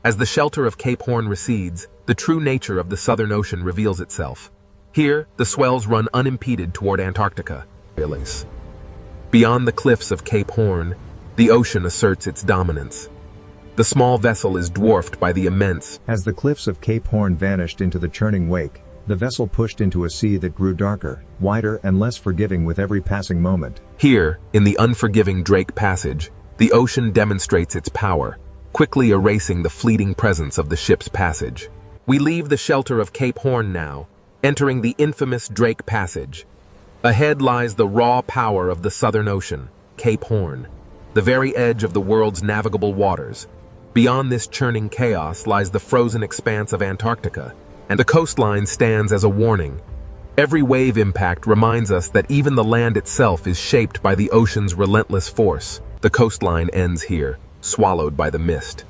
As the shelter of Cape Horn recedes, the true nature of the Southern Ocean reveals itself. Here, the swells run unimpeded toward Antarctica. Beyond the cliffs of Cape Horn, the ocean asserts its dominance. The small vessel is dwarfed by the immense. As the cliffs of Cape Horn vanished into the churning wake, the vessel pushed into a sea that grew darker, wider, and less forgiving with every passing moment. Here, in the unforgiving Drake Passage, the ocean demonstrates its power, quickly erasing the fleeting presence of the ship's passage. We leave the shelter of Cape Horn now, entering the infamous Drake Passage. Ahead lies the raw power of the Southern Ocean, Cape Horn, the very edge of the world's navigable waters. Beyond this churning chaos lies the frozen expanse of Antarctica, and the coastline stands as a warning. Every wave impact reminds us that even the land itself is shaped by the ocean's relentless force. The coastline ends here, swallowed by the mist.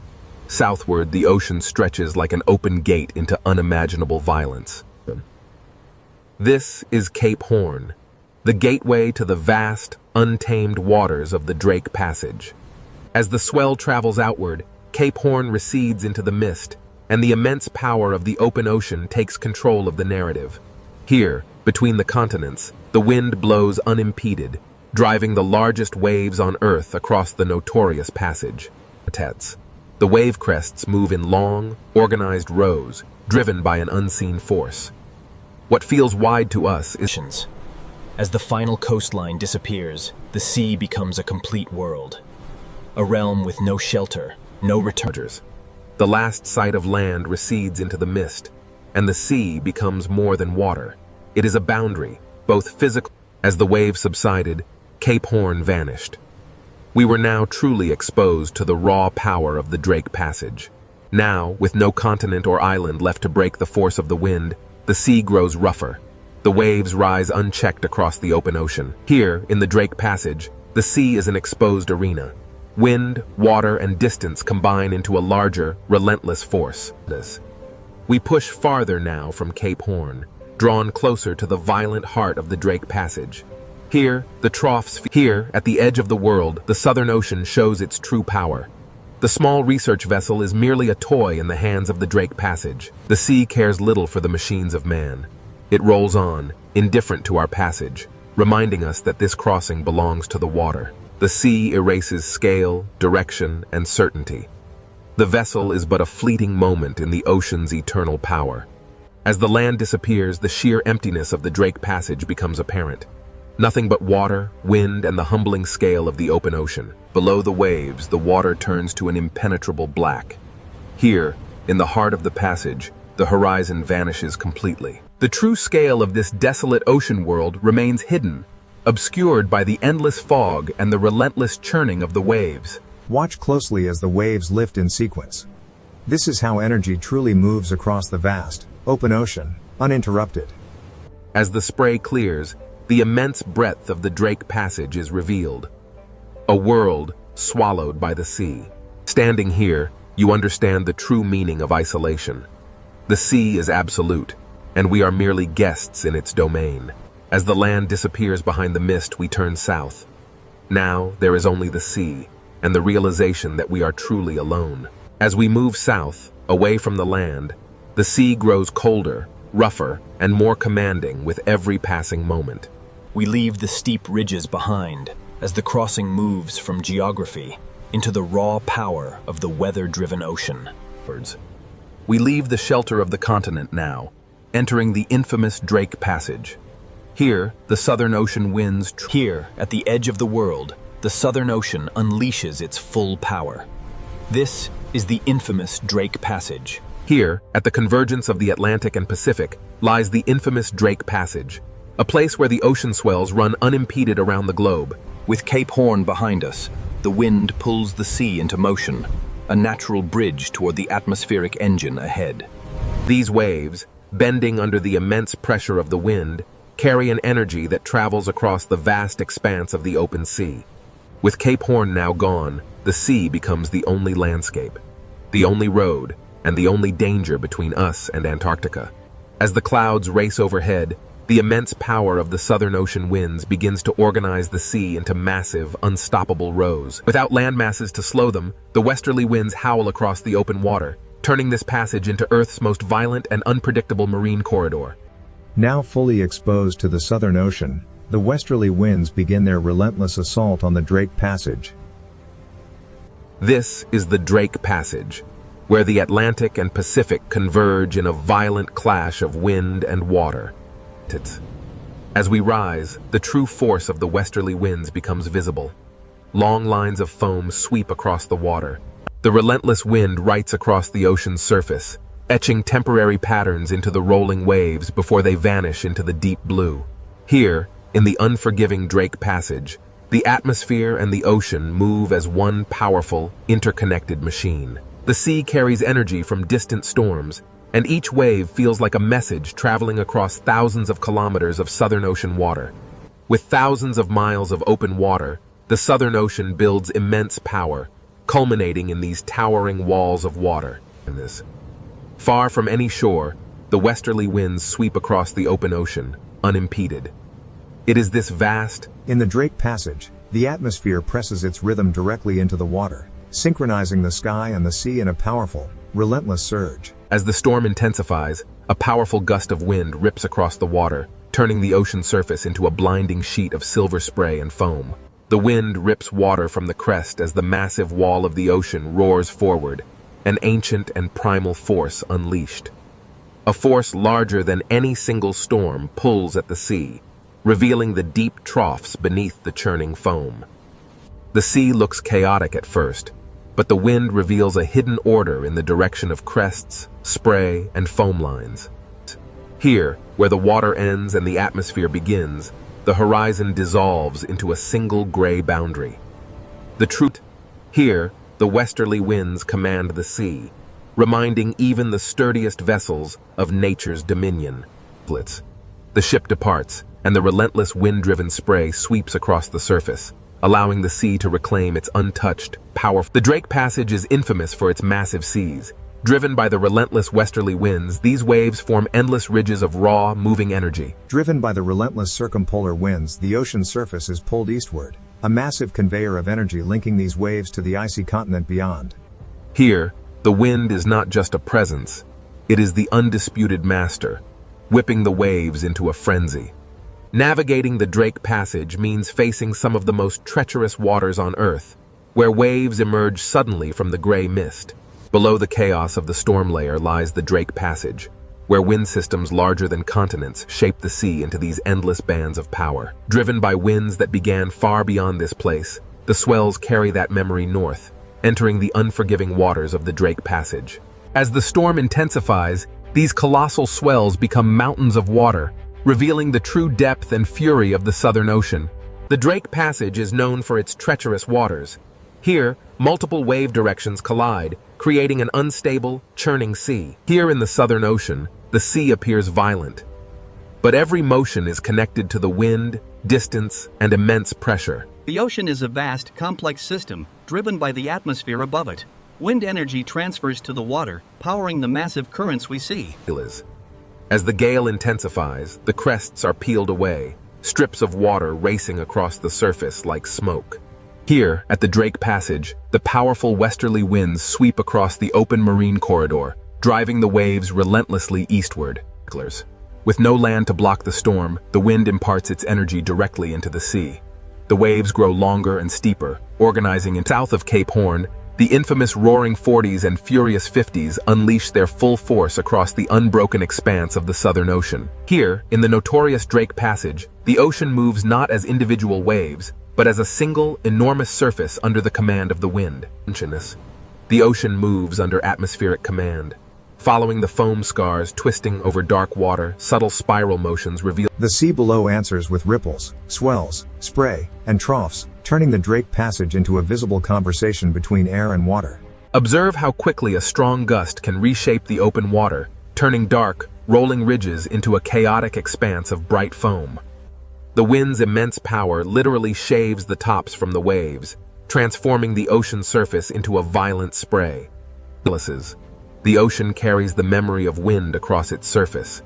Southward, the ocean stretches like an open gate into unimaginable violence. This is Cape Horn, the gateway to the vast, untamed waters of the Drake Passage. As the swell travels outward, Cape Horn recedes into the mist, and the immense power of the open ocean takes control of the narrative. Here, between the continents, the wind blows unimpeded, driving the largest waves on Earth across the notorious passage. The wave crests move in long, organized rows, driven by an unseen force. What feels wide to us is... As the final coastline disappears, the sea becomes a complete world. A realm with no shelter, no returners. The last sight of land recedes into the mist, and the sea becomes more than water. It is a boundary, both physical. As the waves subsided, Cape Horn vanished. We were now truly exposed to the raw power of the Drake Passage. Now, with no continent or island left to break the force of the wind, the sea grows rougher. The waves rise unchecked across the open ocean. Here, in the Drake Passage, the sea is an exposed arena. Wind, water, and distance combine into a larger, relentless force. We push farther now from Cape Horn, drawn closer to the violent heart of the Drake Passage. Here, Here, at the edge of the world, the Southern Ocean shows its true power. The small research vessel is merely a toy in the hands of the Drake Passage. The sea cares little for the machines of man. It rolls on, indifferent to our passage, reminding us that this crossing belongs to the water. The sea erases scale, direction, and certainty. The vessel is but a fleeting moment in the ocean's eternal power. As the land disappears, the sheer emptiness of the Drake Passage becomes apparent. Nothing but water, wind, and the humbling scale of the open ocean. Below the waves, the water turns to an impenetrable black. Here, in the heart of the passage, the horizon vanishes completely. The true scale of this desolate ocean world remains hidden, obscured by the endless fog and the relentless churning of the waves. Watch closely as the waves lift in sequence. This is how energy truly moves across the vast, open ocean, uninterrupted. As the spray clears, the immense breadth of the Drake Passage is revealed. A world swallowed by the sea. Standing here, you understand the true meaning of isolation. The sea is absolute, and we are merely guests in its domain. As the land disappears behind the mist, we turn south. Now, there is only the sea, and the realization that we are truly alone. As we move south, away from the land, the sea grows colder, rougher, and more commanding with every passing moment. We leave the steep ridges behind as the crossing moves from geography into the raw power of the weather-driven ocean. We leave the shelter of the continent now, entering the infamous Drake Passage. Here, the Southern Ocean winds. Here, at the edge of the world, the Southern Ocean unleashes its full power. This is the infamous Drake Passage. Here, at the convergence of the Atlantic and Pacific, lies the infamous Drake Passage, a place where the ocean swells run unimpeded around the globe. With Cape Horn behind us, the wind pulls the sea into motion, a natural bridge toward the atmospheric engine ahead. These waves, bending under the immense pressure of the wind, carry an energy that travels across the vast expanse of the open sea. With Cape Horn now gone, the sea becomes the only landscape, the only road, and the only danger between us and Antarctica. As the clouds race overhead, the immense power of the Southern Ocean winds begins to organize the sea into massive, unstoppable rows. Without land masses to slow them, the westerly winds howl across the open water, turning this passage into Earth's most violent and unpredictable marine corridor. Now fully exposed to the Southern Ocean, the westerly winds begin their relentless assault on the Drake Passage. This is the Drake Passage, where the Atlantic and Pacific converge in a violent clash of wind and water. As we rise, the true force of the westerly winds becomes visible. Long lines of foam sweep across the water. The relentless wind writes across the ocean's surface, etching temporary patterns into the rolling waves before they vanish into the deep blue. Here, in the unforgiving Drake Passage, the atmosphere and the ocean move as one powerful, interconnected machine. The sea carries energy from distant storms, and each wave feels like a message traveling across thousands of kilometers of Southern Ocean water. With thousands of miles of open water, the Southern Ocean builds immense power, culminating in these towering walls of water. Far from any shore, the westerly winds sweep across the open ocean, unimpeded. It is this vast... In the Drake Passage, the atmosphere presses its rhythm directly into the water, synchronizing the sky and the sea in a powerful, relentless surge. As the storm intensifies, a powerful gust of wind rips across the water, turning the ocean surface into a blinding sheet of silver spray and foam. The wind rips water from the crest as the massive wall of the ocean roars forward, an ancient and primal force unleashed. A force larger than any single storm pulls at the sea, revealing the deep troughs beneath the churning foam. The sea looks chaotic at first, but the wind reveals a hidden order in the direction of crests, spray, and foam lines. Here, where the water ends and the atmosphere begins, the horizon dissolves into a single gray boundary. Here, the westerly winds command the sea, reminding even the sturdiest vessels of nature's dominion. The ship departs, and the relentless wind-driven spray sweeps across the surface, allowing the sea to reclaim its untouched, powerful... The Drake Passage is infamous for its massive seas. Driven by the relentless westerly winds, these waves form endless ridges of raw, moving energy. Driven by the relentless circumpolar winds, the ocean surface is pulled eastward, a massive conveyor of energy linking these waves to the icy continent beyond. Here, the wind is not just a presence, it is the undisputed master, whipping the waves into a frenzy. Navigating the Drake Passage means facing some of the most treacherous waters on Earth, where waves emerge suddenly from the gray mist. Below the chaos of the storm layer lies the Drake Passage, where wind systems larger than continents shape the sea into these endless bands of power. Driven by winds that began far beyond this place, the swells carry that memory north, entering the unforgiving waters of the Drake Passage. As the storm intensifies, these colossal swells become mountains of water, revealing the true depth and fury of the Southern Ocean. The Drake Passage is known for its treacherous waters. Here, multiple wave directions collide, creating an unstable, churning sea. Here in the Southern Ocean, the sea appears violent. But every motion is connected to the wind, distance, and immense pressure. The ocean is a vast, complex system, driven by the atmosphere above it. Wind energy transfers to the water, powering the massive currents we see. As the gale intensifies, the crests are peeled away, strips of water racing across the surface like smoke. Here, at the Drake Passage, the powerful westerly winds sweep across the open marine corridor, driving the waves relentlessly eastward. With no land to block the storm, the wind imparts its energy directly into the sea. The waves grow longer and steeper, organizing in south of Cape Horn. The infamous Roaring Forties and Furious 50s unleash their full force across the unbroken expanse of the Southern Ocean. Here, in the notorious Drake Passage, the ocean moves not as individual waves, but as a single, enormous surface under the command of the wind. The ocean moves under atmospheric command. Following the foam scars twisting over dark water, subtle spiral motions reveal... The sea below answers with ripples, swells, spray, and troughs, turning the Drake Passage into a visible conversation between air and water. Observe how quickly a strong gust can reshape the open water, turning dark, rolling ridges into a chaotic expanse of bright foam. The wind's immense power literally shaves the tops from the waves, transforming the ocean surface into a violent spray. The ocean carries the memory of wind across its surface,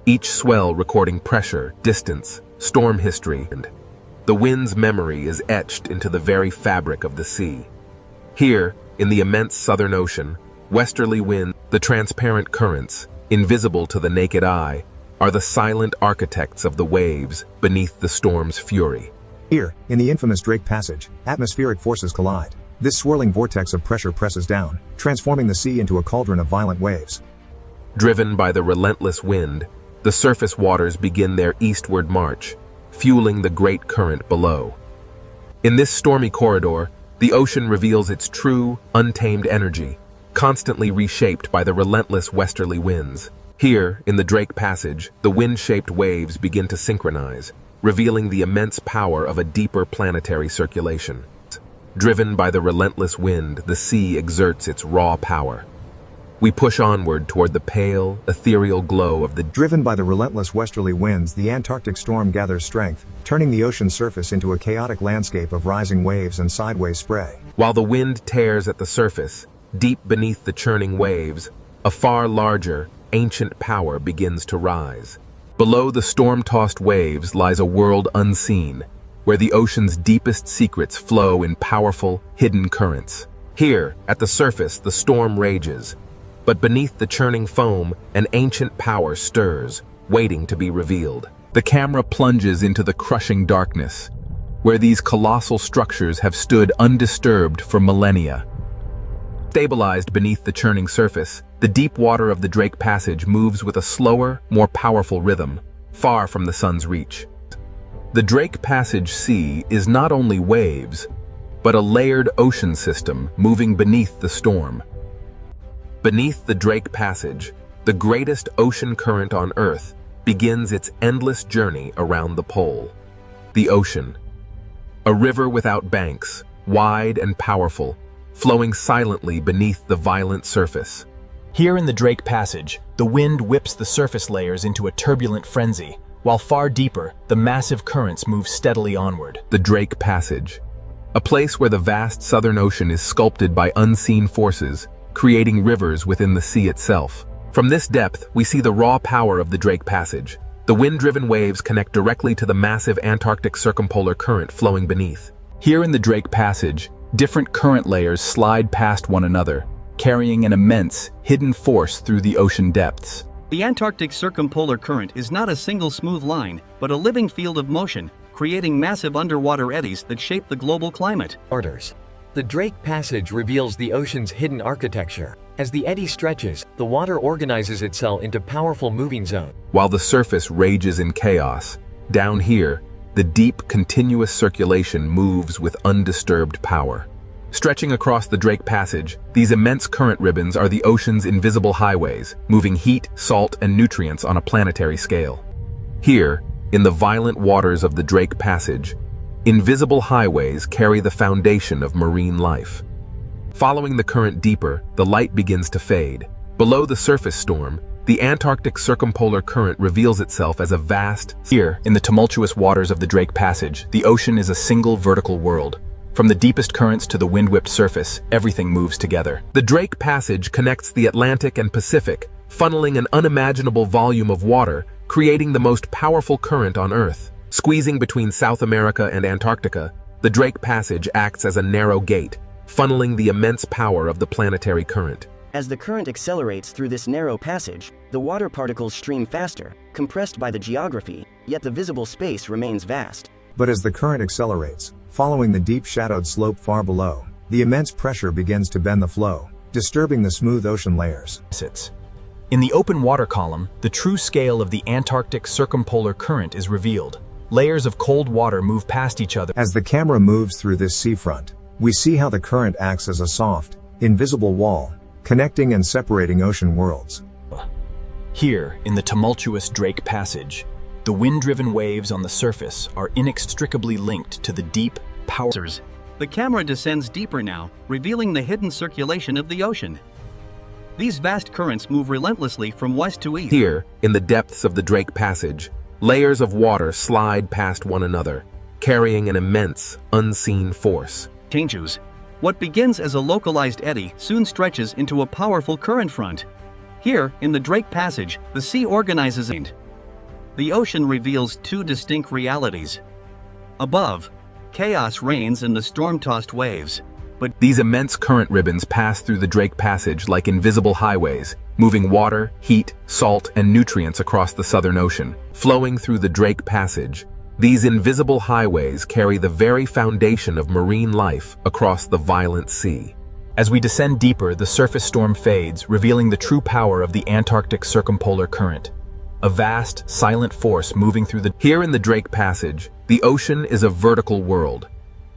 each swell recording pressure, distance, storm history, and the wind's memory is etched into the very fabric of the sea. Here, in the immense Southern Ocean, westerly wind, the transparent currents, invisible to the naked eye, are the silent architects of the waves beneath the storm's fury. Here, in the infamous Drake Passage, atmospheric forces collide. This swirling vortex of pressure presses down, transforming the sea into a cauldron of violent waves. Driven by the relentless wind, the surface waters begin their eastward march, fueling the great current below. In this stormy corridor, the ocean reveals its true, untamed energy, constantly reshaped by the relentless westerly winds. Here, in the Drake Passage, the wind-shaped waves begin to synchronize, revealing the immense power of a deeper planetary circulation. Driven by the relentless wind, the sea exerts its raw power. we push onward toward the pale, ethereal glow of the... Driven by the relentless westerly winds, the Antarctic storm gathers strength, turning the ocean surface into a chaotic landscape of rising waves and sideways spray. While the wind tears at the surface, deep beneath the churning waves, a far larger, ancient power begins to rise. Below the storm-tossed waves lies a world unseen, where the ocean's deepest secrets flow in powerful, hidden currents. Here, at the surface, the storm rages, but beneath the churning foam, an ancient power stirs, waiting to be revealed. The camera plunges into the crushing darkness, where these colossal structures have stood undisturbed for millennia. Stabilized beneath the churning surface, the deep water of the Drake Passage moves with a slower, more powerful rhythm, far from the sun's reach. The Drake Passage Sea is not only waves, but a layered ocean system moving beneath the storm. Beneath the Drake Passage, the greatest ocean current on Earth begins its endless journey around the pole. The ocean. A river without banks, wide and powerful, flowing silently beneath the violent surface. Here in the Drake Passage, the wind whips the surface layers into a turbulent frenzy, while far deeper, the massive currents move steadily onward. The Drake Passage. A place where the vast Southern Ocean is sculpted by unseen forces, creating rivers within the sea itself. From this depth, we see the raw power of the Drake Passage. The wind-driven waves connect directly to the massive Antarctic circumpolar current flowing beneath. Here in the Drake Passage, different current layers slide past one another, carrying an immense, hidden force through the ocean depths. The Antarctic circumpolar current is not a single smooth line, but a living field of motion, creating massive underwater eddies that shape the global climate. The Drake Passage reveals the ocean's hidden architecture. As the eddy stretches, the water organizes itself into powerful moving zones. While the surface rages in chaos, down here, the deep, continuous circulation moves with undisturbed power. Stretching across the Drake Passage, these immense current ribbons are the ocean's invisible highways, moving heat, salt, and nutrients on a planetary scale. Here, in the violent waters of the Drake Passage, invisible highways carry the foundation of marine life. Following the current deeper, the light begins to fade. Below the surface storm, the Antarctic circumpolar current reveals itself as a vast... Here, in the tumultuous waters of the Drake Passage, the ocean is a single vertical world. From the deepest currents to the wind-whipped surface, everything moves together. The Drake Passage connects the Atlantic and Pacific, funneling an unimaginable volume of water, creating the most powerful current on Earth. Squeezing between South America and Antarctica, the Drake Passage acts as a narrow gate, funneling the immense power of the planetary current. As the current accelerates through this narrow passage, the water particles stream faster, compressed by the geography, yet the visible space remains vast. But as the current accelerates, following the deep shadowed slope far below, the immense pressure begins to bend the flow, disturbing the smooth ocean layers. In the open water column, the true scale of the Antarctic circumpolar current is revealed. Layers of cold water move past each other. As the camera moves through this seafront, we see how the current acts as a soft, invisible wall, connecting and separating ocean worlds. Here, in the tumultuous Drake Passage, the wind-driven waves on the surface are inextricably linked to the deep, powers. The camera descends deeper now, revealing the hidden circulation of the ocean. These vast currents move relentlessly from west to east. Here, in the depths of the Drake Passage, layers of water slide past one another, carrying an immense, unseen force. Changes. What begins as a localized eddy soon stretches into a powerful current front. Here, in the Drake Passage, the sea organizes and the ocean reveals two distinct realities. Above, chaos reigns in the storm-tossed waves. But these immense current ribbons pass through the Drake Passage like invisible highways, moving water, heat, salt, and nutrients across the Southern Ocean. Flowing through the Drake Passage, these invisible highways carry the very foundation of marine life across the violent sea. As we descend deeper, the surface storm fades, revealing the true power of the Antarctic circumpolar current. A vast, silent force moving through the... Here in the Drake Passage, the ocean is a vertical world.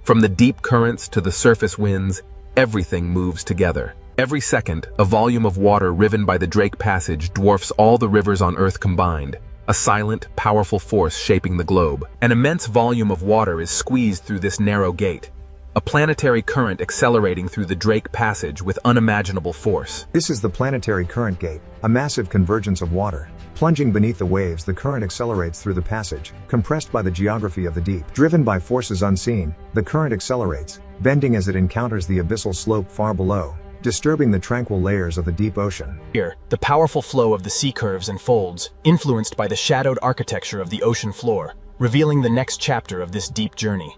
From the deep currents to the surface winds, everything moves together. Every second, a volume of water riven by the Drake Passage dwarfs all the rivers on Earth combined, a silent, powerful force shaping the globe. An immense volume of water is squeezed through this narrow gate, a planetary current accelerating through the Drake Passage with unimaginable force. This is the planetary current gate, a massive convergence of water. Plunging beneath the waves, the current accelerates through the passage, compressed by the geography of the deep. Driven by forces unseen, the current accelerates, bending as it encounters the abyssal slope far below, disturbing the tranquil layers of the deep ocean. Here, the powerful flow of the sea curves and folds, influenced by the shadowed architecture of the ocean floor, revealing the next chapter of this deep journey.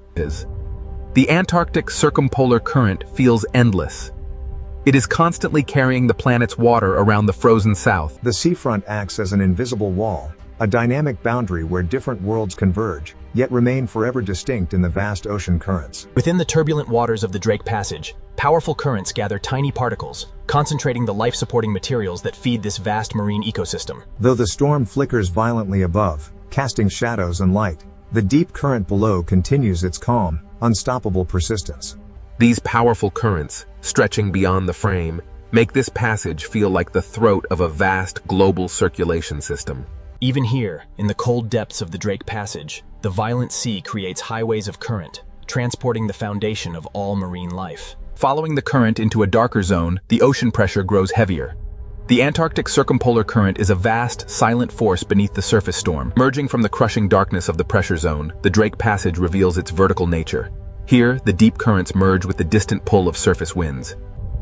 The Antarctic circumpolar current feels endless. It is constantly carrying the planet's water around the frozen south. The seafront acts as an invisible wall, a dynamic boundary where different worlds converge, yet remain forever distinct in the vast ocean currents. Within the turbulent waters of the Drake Passage, powerful currents gather tiny particles, concentrating the life-supporting materials that feed this vast marine ecosystem. Though the storm flickers violently above, casting shadows and light, the deep current below continues its calm, unstoppable persistence. These powerful currents, stretching beyond the frame, make this passage feel like the throat of a vast global circulation system. Even here, in the cold depths of the Drake Passage, the violent sea creates highways of current, transporting the foundation of all marine life. Following the current into a darker zone, the ocean pressure grows heavier. The Antarctic circumpolar current is a vast, silent force beneath the surface storm. Emerging from the crushing darkness of the pressure zone, the Drake Passage reveals its vertical nature. Here, the deep currents merge with the distant pull of surface winds.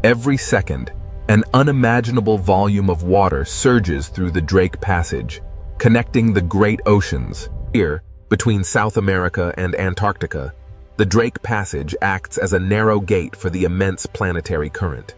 Every second, an unimaginable volume of water surges through the Drake Passage, connecting the great oceans. Here, between South America and Antarctica, the Drake Passage acts as a narrow gate for the immense planetary current.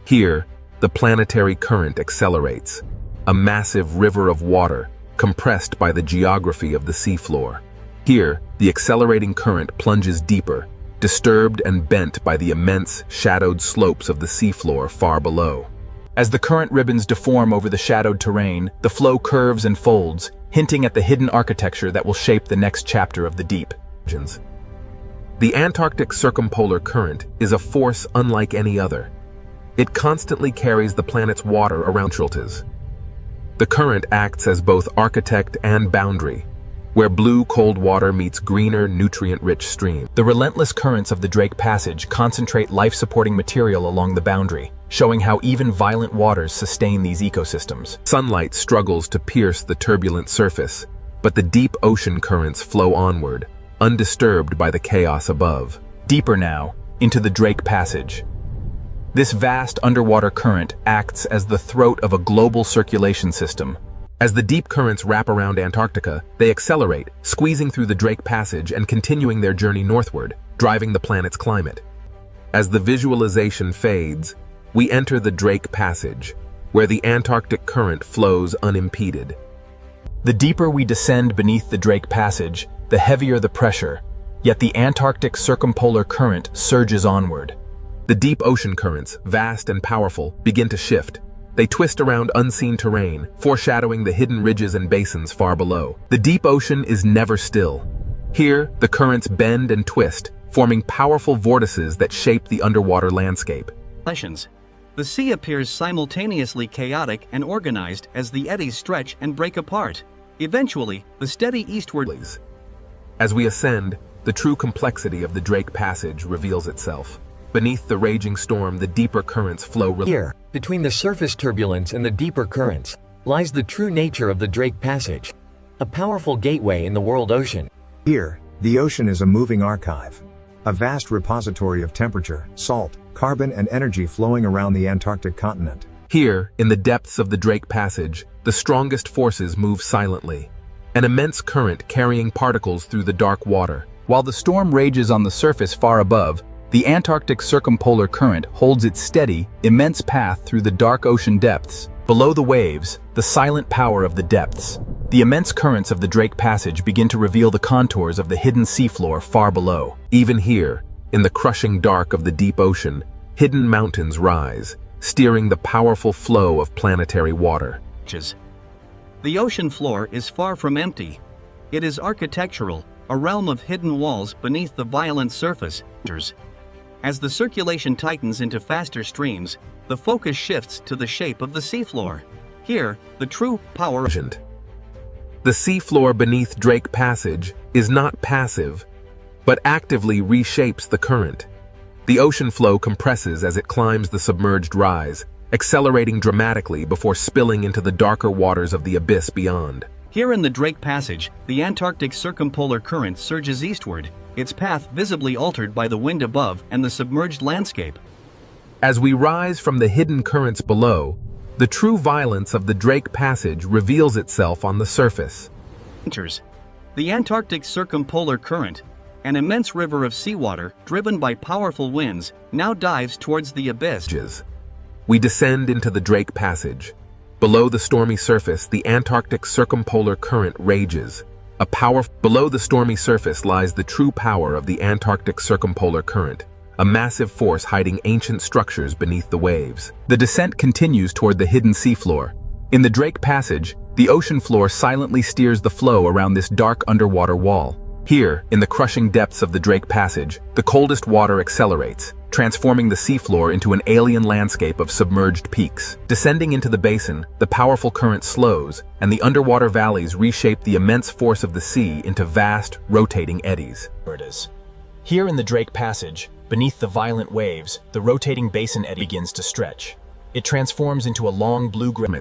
Here, the planetary current accelerates, a massive river of water compressed by the geography of the seafloor. Here, the accelerating current plunges deeper, disturbed and bent by the immense, shadowed slopes of the seafloor far below. As the current ribbons deform over the shadowed terrain, the flow curves and folds, hinting at the hidden architecture that will shape the next chapter of the deep. The Antarctic circumpolar current is a force unlike any other. It constantly carries the planet's water around Schultes. The current acts as both architect and boundary, where blue cold water meets greener, nutrient-rich stream. The relentless currents of the Drake Passage concentrate life-supporting material along the boundary, showing how even violent waters sustain these ecosystems. Sunlight struggles to pierce the turbulent surface, but the deep ocean currents flow onward, undisturbed by the chaos above. Deeper now, into the Drake Passage. This vast underwater current acts as the throat of a global circulation system. As the deep currents wrap around Antarctica, they accelerate, squeezing through the Drake Passage and continuing their journey northward, driving the planet's climate. As the visualization fades, we enter the Drake Passage, where the Antarctic current flows unimpeded. The deeper we descend beneath the Drake Passage, the heavier the pressure, yet the Antarctic circumpolar current surges onward. The deep ocean currents, vast and powerful, begin to shift. They twist around unseen terrain, foreshadowing the hidden ridges and basins far below. The deep ocean is never still. Here, the currents bend and twist, forming powerful vortices that shape the underwater landscape. The sea appears simultaneously chaotic and organized as the eddies stretch and break apart. Eventually, the steady eastward. As we ascend, the true complexity of the Drake Passage reveals itself. Beneath the raging storm, the deeper currents flow. Here, between the surface turbulence and the deeper currents, lies the true nature of the Drake Passage, a powerful gateway in the world ocean. Here, the ocean is a moving archive, a vast repository of temperature, salt, carbon and energy flowing around the Antarctic continent. Here, in the depths of the Drake Passage, the strongest forces move silently, an immense current carrying particles through the dark water. While the storm rages on the surface far above, the Antarctic circumpolar current holds its steady, immense path through the dark ocean depths. Below the waves, the silent power of the depths. The immense currents of the Drake Passage begin to reveal the contours of the hidden seafloor far below. Even here, in the crushing dark of the deep ocean, hidden mountains rise, steering the powerful flow of planetary water. The ocean floor is far from empty. It is architectural, a realm of hidden walls beneath the violent surface. As the circulation tightens into faster streams, the focus shifts to the shape of the seafloor. Here, the true power. The seafloor beneath Drake Passage is not passive, but actively reshapes the current. The ocean flow compresses as it climbs the submerged rise, accelerating dramatically before spilling into the darker waters of the abyss beyond. Here in the Drake Passage, the Antarctic circumpolar current surges eastward, its path visibly altered by the wind above and the submerged landscape. As we rise from the hidden currents below, the true violence of the Drake Passage reveals itself on the surface. The Antarctic circumpolar current, an immense river of seawater driven by powerful winds, now dives towards the abyss. We descend into the Drake Passage. Below the stormy surface, the Antarctic circumpolar current rages. Below the stormy surface lies the true power of the Antarctic circumpolar current, a massive force hiding ancient structures beneath the waves. The descent continues toward the hidden seafloor. In the Drake Passage, the ocean floor silently steers the flow around this dark underwater wall. Here, in the crushing depths of the Drake Passage, the coldest water accelerates, transforming the seafloor into an alien landscape of submerged peaks. Descending into the basin, the powerful current slows, and the underwater valleys reshape the immense force of the sea into vast, rotating eddies. Here in the Drake Passage, beneath the violent waves, the rotating basin eddy begins to stretch. It transforms into a long blue-gray.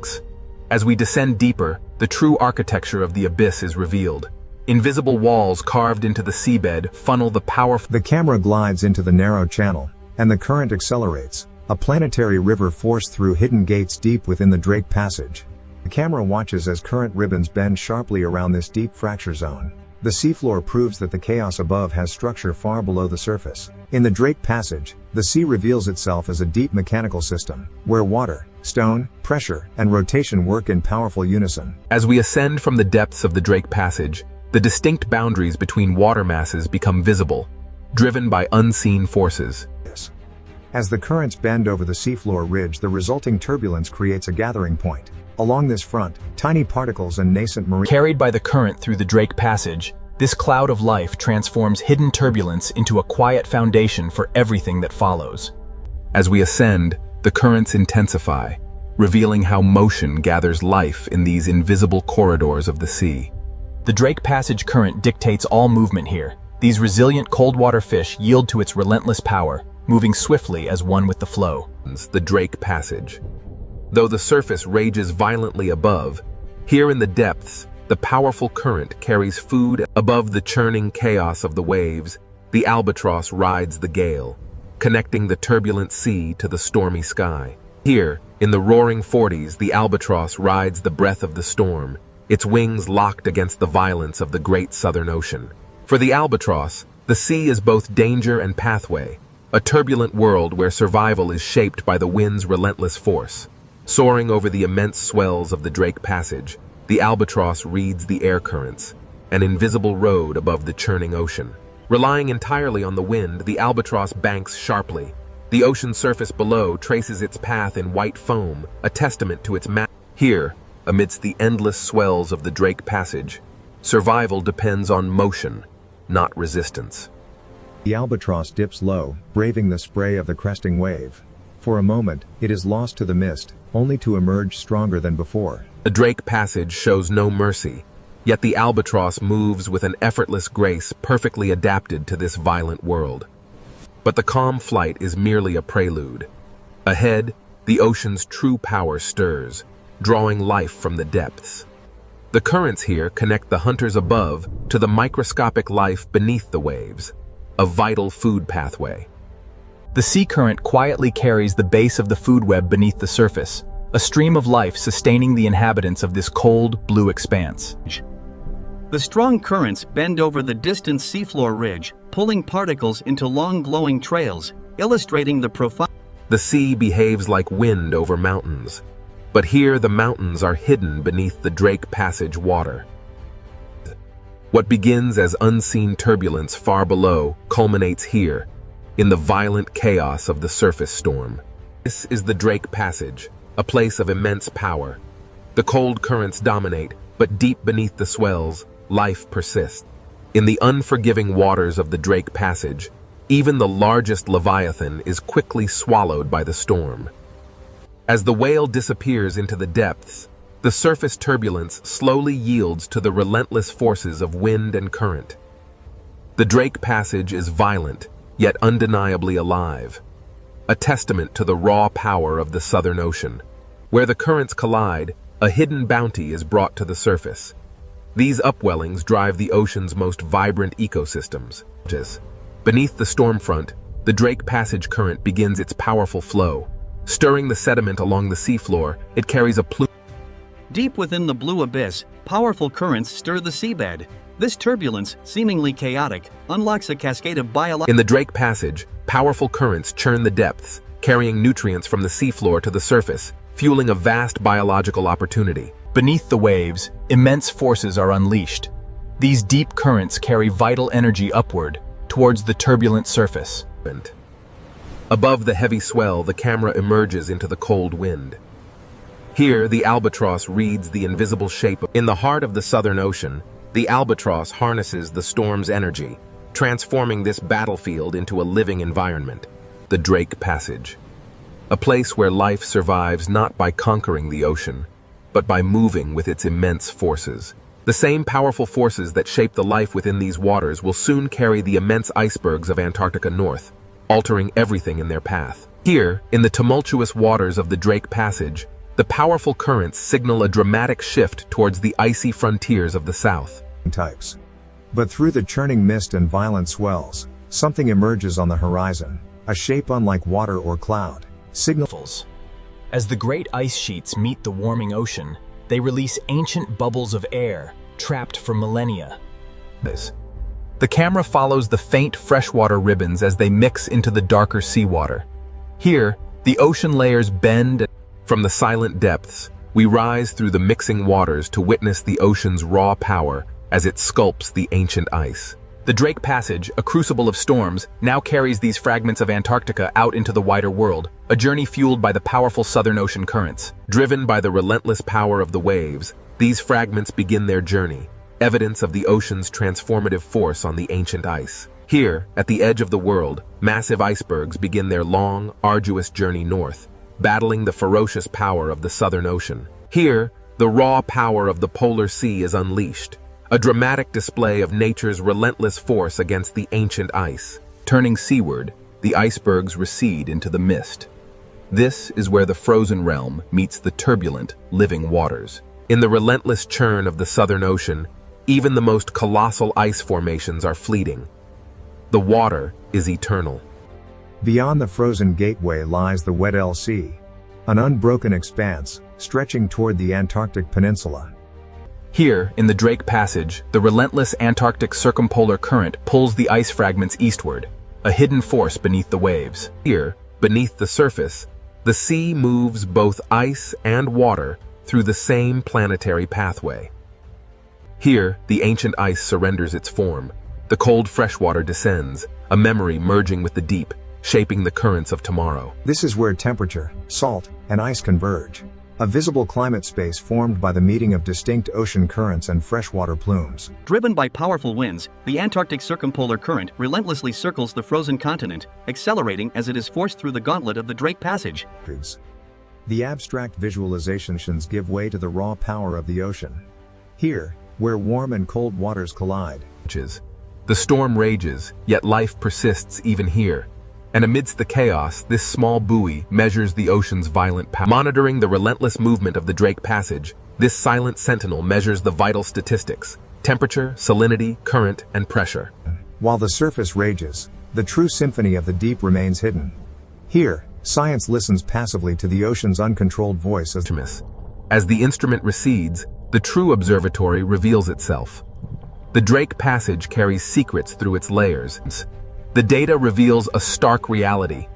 As we descend deeper, the true architecture of the abyss is revealed. Invisible walls carved into the seabed funnel the powerful. The camera glides into the narrow channel, and the current accelerates, a planetary river forced through hidden gates deep within the Drake Passage. The camera watches as current ribbons bend sharply around this deep fracture zone. The seafloor proves that the chaos above has structure far below the surface. In the Drake Passage, the sea reveals itself as a deep mechanical system, where water, stone, pressure, and rotation work in powerful unison. As we ascend from the depths of the Drake Passage, the distinct boundaries between water masses become visible, driven by unseen forces. As the currents bend over the seafloor ridge, the resulting turbulence creates a gathering point. Along this front, tiny particles and nascent marine. Carried by the current through the Drake Passage, this cloud of life transforms hidden turbulence into a quiet foundation for everything that follows. As we ascend, the currents intensify, revealing how motion gathers life in these invisible corridors of the sea. The Drake Passage current dictates all movement here. These resilient cold-water fish yield to its relentless power, moving swiftly as one with the flow. The Drake Passage. Though the surface rages violently above, here in the depths, the powerful current carries food. Above the churning chaos of the waves, the albatross rides the gale, connecting the turbulent sea to the stormy sky. Here, in the roaring 40s, the albatross rides the breath of the storm, its wings locked against the violence of the great Southern Ocean. For the albatross, the sea is both danger and pathway, a turbulent world where survival is shaped by the wind's relentless force. Soaring over the immense swells of the Drake Passage, the albatross reads the air currents, an invisible road above the churning ocean. Relying entirely on the wind, the albatross banks sharply. The ocean surface below traces its path in white foam, a testament to its Here, amidst the endless swells of the Drake Passage, survival depends on motion, not resistance. The albatross dips low, braving the spray of the cresting wave. For a moment, it is lost to the mist, only to emerge stronger than before. The Drake Passage shows no mercy, yet the albatross moves with an effortless grace perfectly adapted to this violent world. But the calm flight is merely a prelude. Ahead, the ocean's true power stirs, drawing life from the depths. The currents here connect the hunters above to the microscopic life beneath the waves, a vital food pathway. The sea current quietly carries the base of the food web beneath the surface, a stream of life sustaining the inhabitants of this cold, blue expanse. The strong currents bend over the distant seafloor ridge, pulling particles into long glowing trails, illustrating the profound. The sea behaves like wind over mountains, but here the mountains are hidden beneath the Drake Passage water. What begins as unseen turbulence far below culminates here, in the violent chaos of the surface storm. This is the Drake Passage, a place of immense power. The cold currents dominate, but deep beneath the swells, life persists. In the unforgiving waters of the Drake Passage, even the largest leviathan is quickly swallowed by the storm. As the whale disappears into the depths, the surface turbulence slowly yields to the relentless forces of wind and current. The Drake Passage is violent, yet undeniably alive. A testament to the raw power of the Southern Ocean. Where the currents collide, a hidden bounty is brought to the surface. These upwellings drive the ocean's most vibrant ecosystems. Beneath the storm front, the Drake Passage current begins its powerful flow. Stirring the sediment along the seafloor, it carries a plume. Deep within the blue abyss, powerful currents stir the seabed. This turbulence, seemingly chaotic, unlocks a cascade of biological. In the Drake Passage, powerful currents churn the depths, carrying nutrients from the seafloor to the surface, fueling a vast biological opportunity. Beneath the waves, immense forces are unleashed. These deep currents carry vital energy upward, towards the turbulent surface. Above the heavy swell, the camera emerges into the cold wind. Here, the albatross reads the invisible shape. In the heart of the Southern Ocean, the albatross harnesses the storm's energy, transforming this battlefield into a living environment. The Drake Passage. A place where life survives not by conquering the ocean, but by moving with its immense forces. The same powerful forces that shape the life within these waters will soon carry the immense icebergs of Antarctica north, altering everything in their path. Here, in the tumultuous waters of the Drake Passage, the powerful currents signal a dramatic shift towards the icy frontiers of the south. Types. But through the churning mist and violent swells, something emerges on the horizon, a shape unlike water or cloud. Signals. As the great ice sheets meet the warming ocean, they release ancient bubbles of air, trapped for millennia. The camera follows the faint freshwater ribbons as they mix into the darker seawater. Here, the ocean layers bend. From the silent depths, we rise through the mixing waters to witness the ocean's raw power as it sculpts the ancient ice. The Drake Passage, a crucible of storms, now carries these fragments of Antarctica out into the wider world, a journey fueled by the powerful Southern Ocean currents. Driven by the relentless power of the waves, these fragments begin their journey, evidence of the ocean's transformative force on the ancient ice. Here, at the edge of the world, massive icebergs begin their long, arduous journey north, battling the ferocious power of the Southern Ocean. Here, the raw power of the polar sea is unleashed, a dramatic display of nature's relentless force against the ancient ice. Turning seaward, the icebergs recede into the mist. This is where the frozen realm meets the turbulent, living waters. In the relentless churn of the Southern Ocean, even the most colossal ice formations are fleeting. The water is eternal. Beyond the frozen gateway lies the Weddell Sea, an unbroken expanse, stretching toward the Antarctic Peninsula. Here, in the Drake Passage, the relentless Antarctic circumpolar current pulls the ice fragments eastward, a hidden force beneath the waves. Here, beneath the surface, the sea moves both ice and water through the same planetary pathway. Here, the ancient ice surrenders its form. The cold freshwater descends, a memory merging with the deep, shaping the currents of tomorrow. This is where temperature, salt, and ice converge. A visible climate space formed by the meeting of distinct ocean currents and freshwater plumes. Driven by powerful winds, the Antarctic circumpolar current relentlessly circles the frozen continent, accelerating as it is forced through the gauntlet of the Drake Passage. The abstract visualizations give way to the raw power of the ocean. Here, where warm and cold waters collide. The storm rages, yet life persists even here. And amidst the chaos, this small buoy measures the ocean's violent power. Monitoring the relentless movement of the Drake Passage, this silent sentinel measures the vital statistics: temperature, salinity, current, and pressure. While the surface rages, the true symphony of the deep remains hidden. Here, science listens passively to the ocean's uncontrolled voice as the instrument recedes, the true observatory reveals itself. The Drake Passage carries secrets through its layers. The data reveals a stark reality.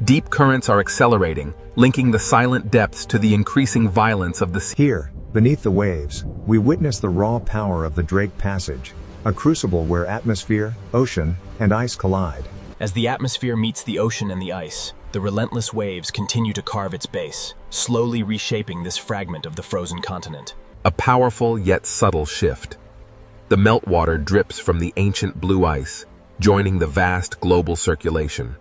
Deep currents are accelerating, linking the silent depths to the increasing violence of the sea. Here, beneath the waves, we witness the raw power of the Drake Passage, a crucible where atmosphere, ocean, and ice collide. As the atmosphere meets the ocean and the ice, the relentless waves continue to carve its base, slowly reshaping this fragment of the frozen continent. A powerful yet subtle shift. The meltwater drips from the ancient blue ice, joining the vast global circulation.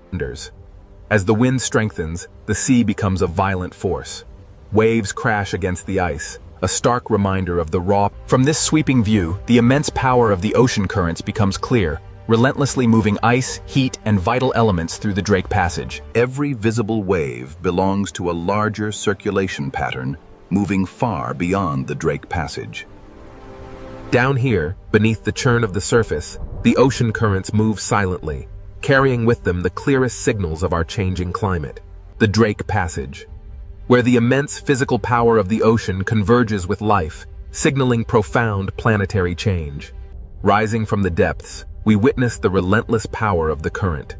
As the wind strengthens, the sea becomes a violent force. Waves crash against the ice, a stark reminder of the raw. From this sweeping view, the immense power of the ocean currents becomes clear, relentlessly moving ice, heat, and vital elements through the Drake Passage. Every visible wave belongs to a larger circulation pattern moving far beyond the Drake Passage. Down here, beneath the churn of the surface, the ocean currents move silently, carrying with them the clearest signals of our changing climate. The Drake Passage, where the immense physical power of the ocean converges with life, signaling profound planetary change. Rising from the depths, we witness the relentless power of the current.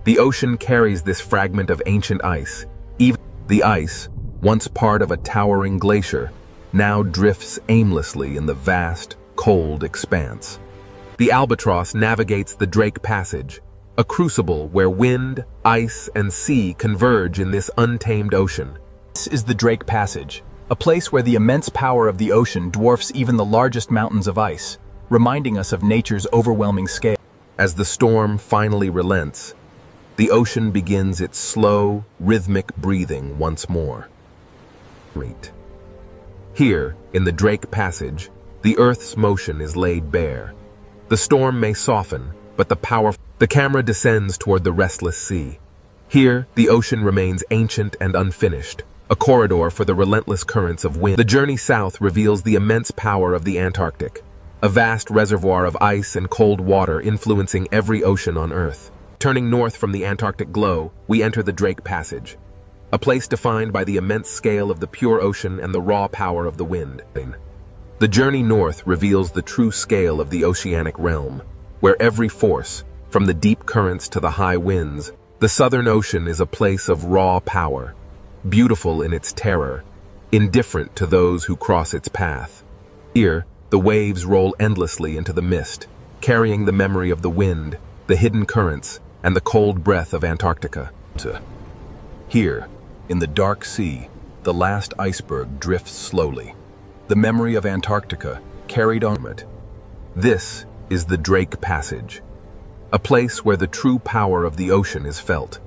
The ocean carries this fragment of ancient ice. Even the ice, once part of a towering glacier, now drifts aimlessly in the vast, cold expanse. The albatross navigates the Drake Passage, a crucible where wind, ice, and sea converge in this untamed ocean. This is the Drake Passage, a place where the immense power of the ocean dwarfs even the largest mountains of ice, reminding us of nature's overwhelming scale. As the storm finally relents, the ocean begins its slow, rhythmic breathing once more. Here, in the Drake Passage, the Earth's motion is laid bare. The storm may soften, but the camera descends toward the restless sea. Here, the ocean remains ancient and unfinished, a corridor for the relentless currents of wind. The journey south reveals the immense power of the Antarctic, a vast reservoir of ice and cold water influencing every ocean on Earth. Turning north from the Antarctic glow, we enter the Drake Passage, a place defined by the immense scale of the pure ocean and the raw power of the wind. The journey north reveals the true scale of the oceanic realm, where every force, from the deep currents to the high winds, the Southern Ocean is a place of raw power, beautiful in its terror, indifferent to those who cross its path. Here, the waves roll endlessly into the mist, carrying the memory of the wind, the hidden currents, and the cold breath of Antarctica. Here, in the dark sea, the last iceberg drifts slowly, the memory of Antarctica carried on it. This is the Drake Passage, a place where the true power of the ocean is felt.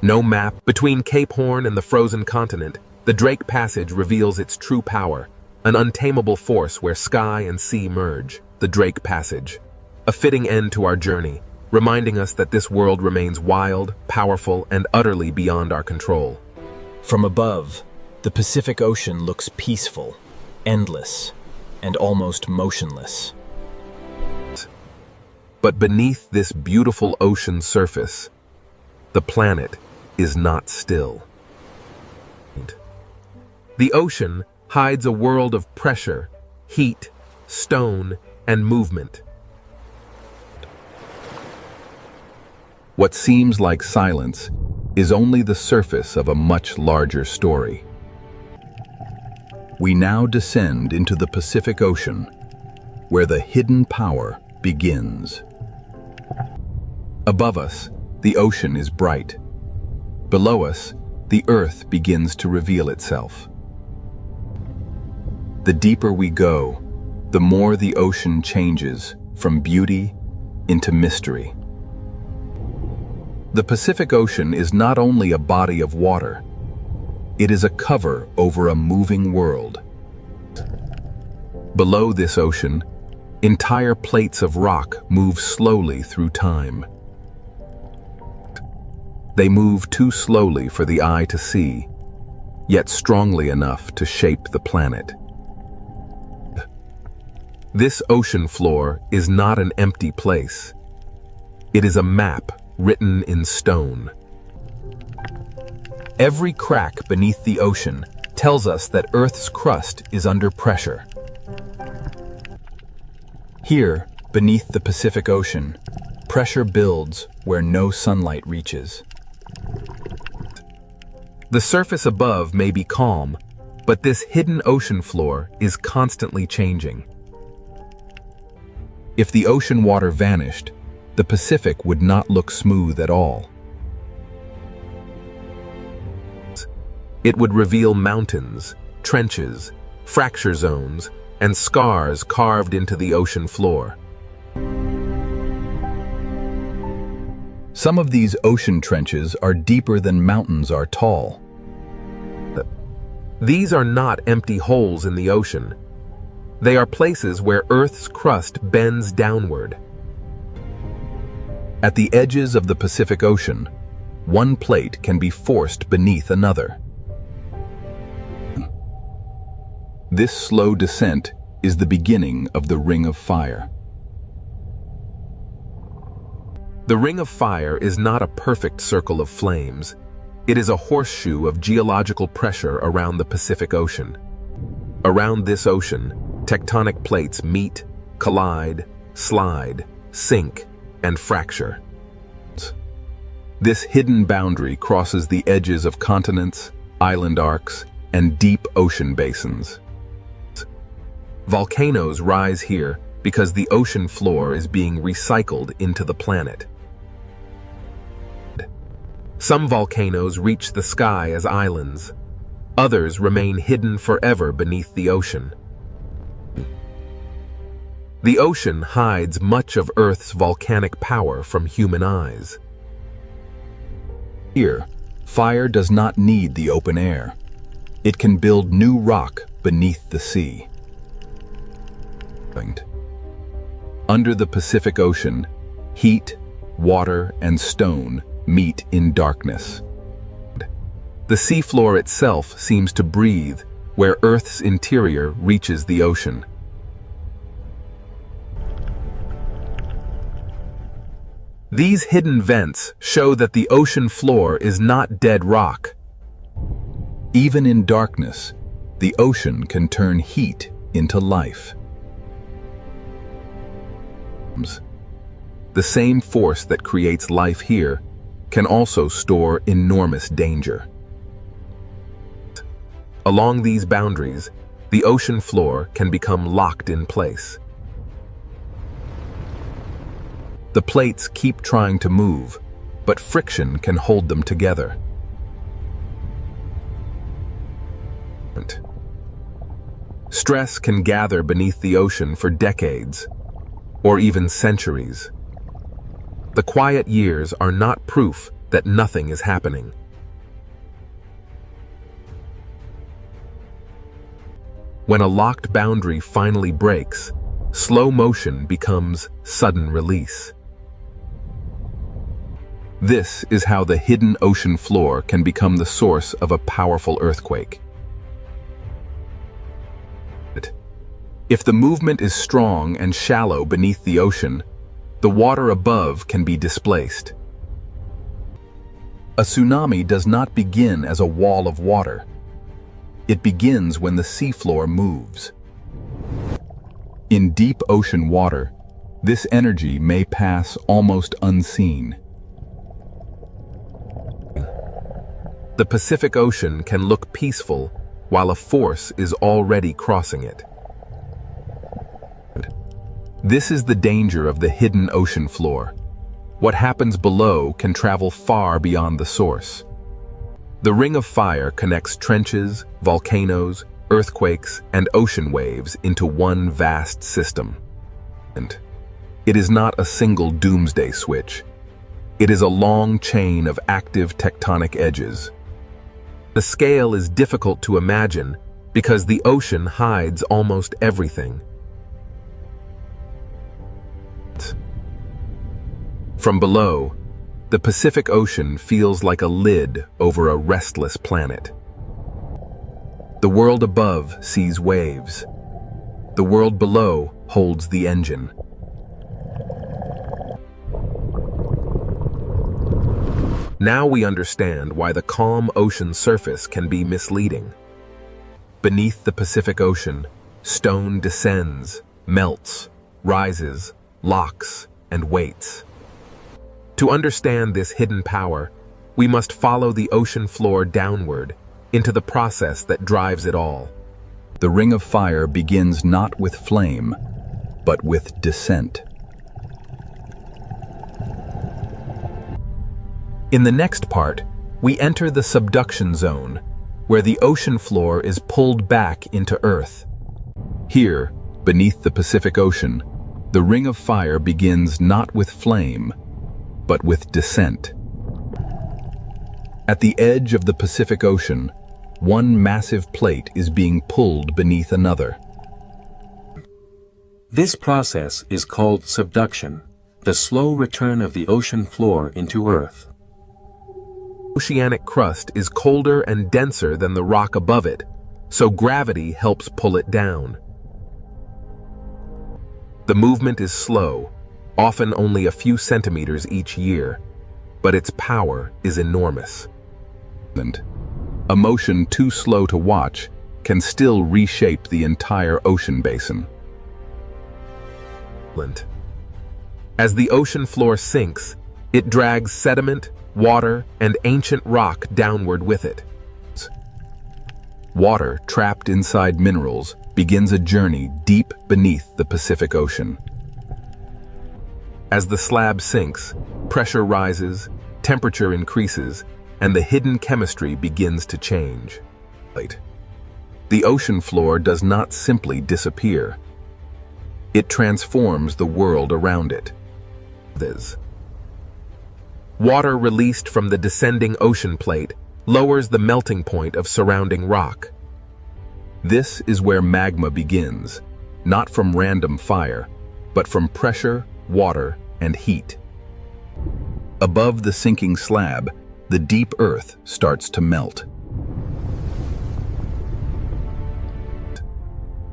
No map between Cape Horn and the frozen continent, the Drake Passage reveals its true power, an untamable force where sky and sea merge. The Drake Passage, a fitting end to our journey, reminding us that this world remains wild, powerful, and utterly beyond our control. From above, the Pacific Ocean looks peaceful, endless, and almost motionless. But beneath this beautiful ocean surface, the planet is not still. The ocean hides a world of pressure, heat, stone, and movement. What seems like silence is only the surface of a much larger story. We now descend into the Pacific Ocean, where the hidden power begins. Above us, the ocean is bright. Below us, the earth begins to reveal itself. The deeper we go, the more the ocean changes from beauty into mystery. The Pacific Ocean is not only a body of water, it is a cover over a moving world. Below this ocean, entire plates of rock move slowly through time. They move too slowly for the eye to see, yet strongly enough to shape the planet. This ocean floor is not an empty place. It is a map written in stone. Every crack beneath the ocean tells us that Earth's crust is under pressure. Here, beneath the Pacific Ocean, pressure builds where no sunlight reaches. The surface above may be calm, but this hidden ocean floor is constantly changing. If the ocean water vanished, the Pacific would not look smooth at all. It would reveal mountains, trenches, fracture zones, and scars carved into the ocean floor. Some of these ocean trenches are deeper than mountains are tall. These are not empty holes in the ocean. They are places where Earth's crust bends downward. At the edges of the Pacific Ocean, one plate can be forced beneath another. This slow descent is the beginning of the Ring of Fire. The Ring of Fire is not a perfect circle of flames. It is a horseshoe of geological pressure around the Pacific Ocean. Around this ocean, tectonic plates meet, collide, slide, sink, and fracture. This hidden boundary crosses the edges of continents, island arcs, and deep ocean basins. Volcanoes rise here because the ocean floor is being recycled into the planet. Some volcanoes reach the sky as islands. Others remain hidden forever beneath the ocean. The ocean hides much of Earth's volcanic power from human eyes. Here, fire does not need the open air. It can build new rock beneath the sea. Under the Pacific Ocean, heat, water, and stone meet in darkness. The seafloor itself seems to breathe where Earth's interior reaches the ocean. These hidden vents show that the ocean floor is not dead rock. Even in darkness, the ocean can turn heat into life. The same force that creates life here can also store enormous danger. Along these boundaries, the ocean floor can become locked in place. The plates keep trying to move, but friction can hold them together. Stress can gather beneath the ocean for decades, or even centuries. The quiet years are not proof that nothing is happening. When a locked boundary finally breaks, slow motion becomes sudden release. This is how the hidden ocean floor can become the source of a powerful earthquake. If the movement is strong and shallow beneath the ocean, the water above can be displaced. A tsunami does not begin as a wall of water. It begins when the seafloor moves. In deep ocean water, this energy may pass almost unseen. The Pacific Ocean can look peaceful while a force is already crossing it. This is the danger of the hidden ocean floor. What happens below can travel far beyond the source. The Ring of Fire connects trenches, volcanoes, earthquakes, and ocean waves into one vast system. And it is not a single doomsday switch. It is a long chain of active tectonic edges. The scale is difficult to imagine because the ocean hides almost everything. From below, the Pacific Ocean feels like a lid over a restless planet. The world above sees waves. The world below holds the engine. Now we understand why the calm ocean surface can be misleading. Beneath the Pacific Ocean, stone descends, melts, rises, locks, and waits. To understand this hidden power, we must follow the ocean floor downward into the process that drives it all. The Ring of Fire begins not with flame, but with descent. In the next part, we enter the subduction zone, where the ocean floor is pulled back into Earth. Here, beneath the Pacific Ocean, the Ring of Fire begins not with flame, but with descent. At the edge of the Pacific Ocean, one massive plate is being pulled beneath another. This process is called subduction. the slow return of the ocean floor into Earth. Oceanic crust is colder and denser than the rock above it, so gravity helps pull it down. The movement is slow, often only a few centimeters each year, but its power is enormous. A motion too slow to watch can still reshape the entire ocean basin. As the ocean floor sinks, it drags sediment, water, and ancient rock downward with it. Water trapped inside minerals begins a journey deep beneath the Pacific Ocean. As the slab sinks, pressure rises, temperature increases, and the hidden chemistry begins to change. The ocean floor does not simply disappear. It transforms the world around it. Water released from the descending ocean plate lowers the melting point of surrounding rock. This is where magma begins, not from random fire, but from pressure, water, and heat. Above the sinking slab, the deep earth starts to melt.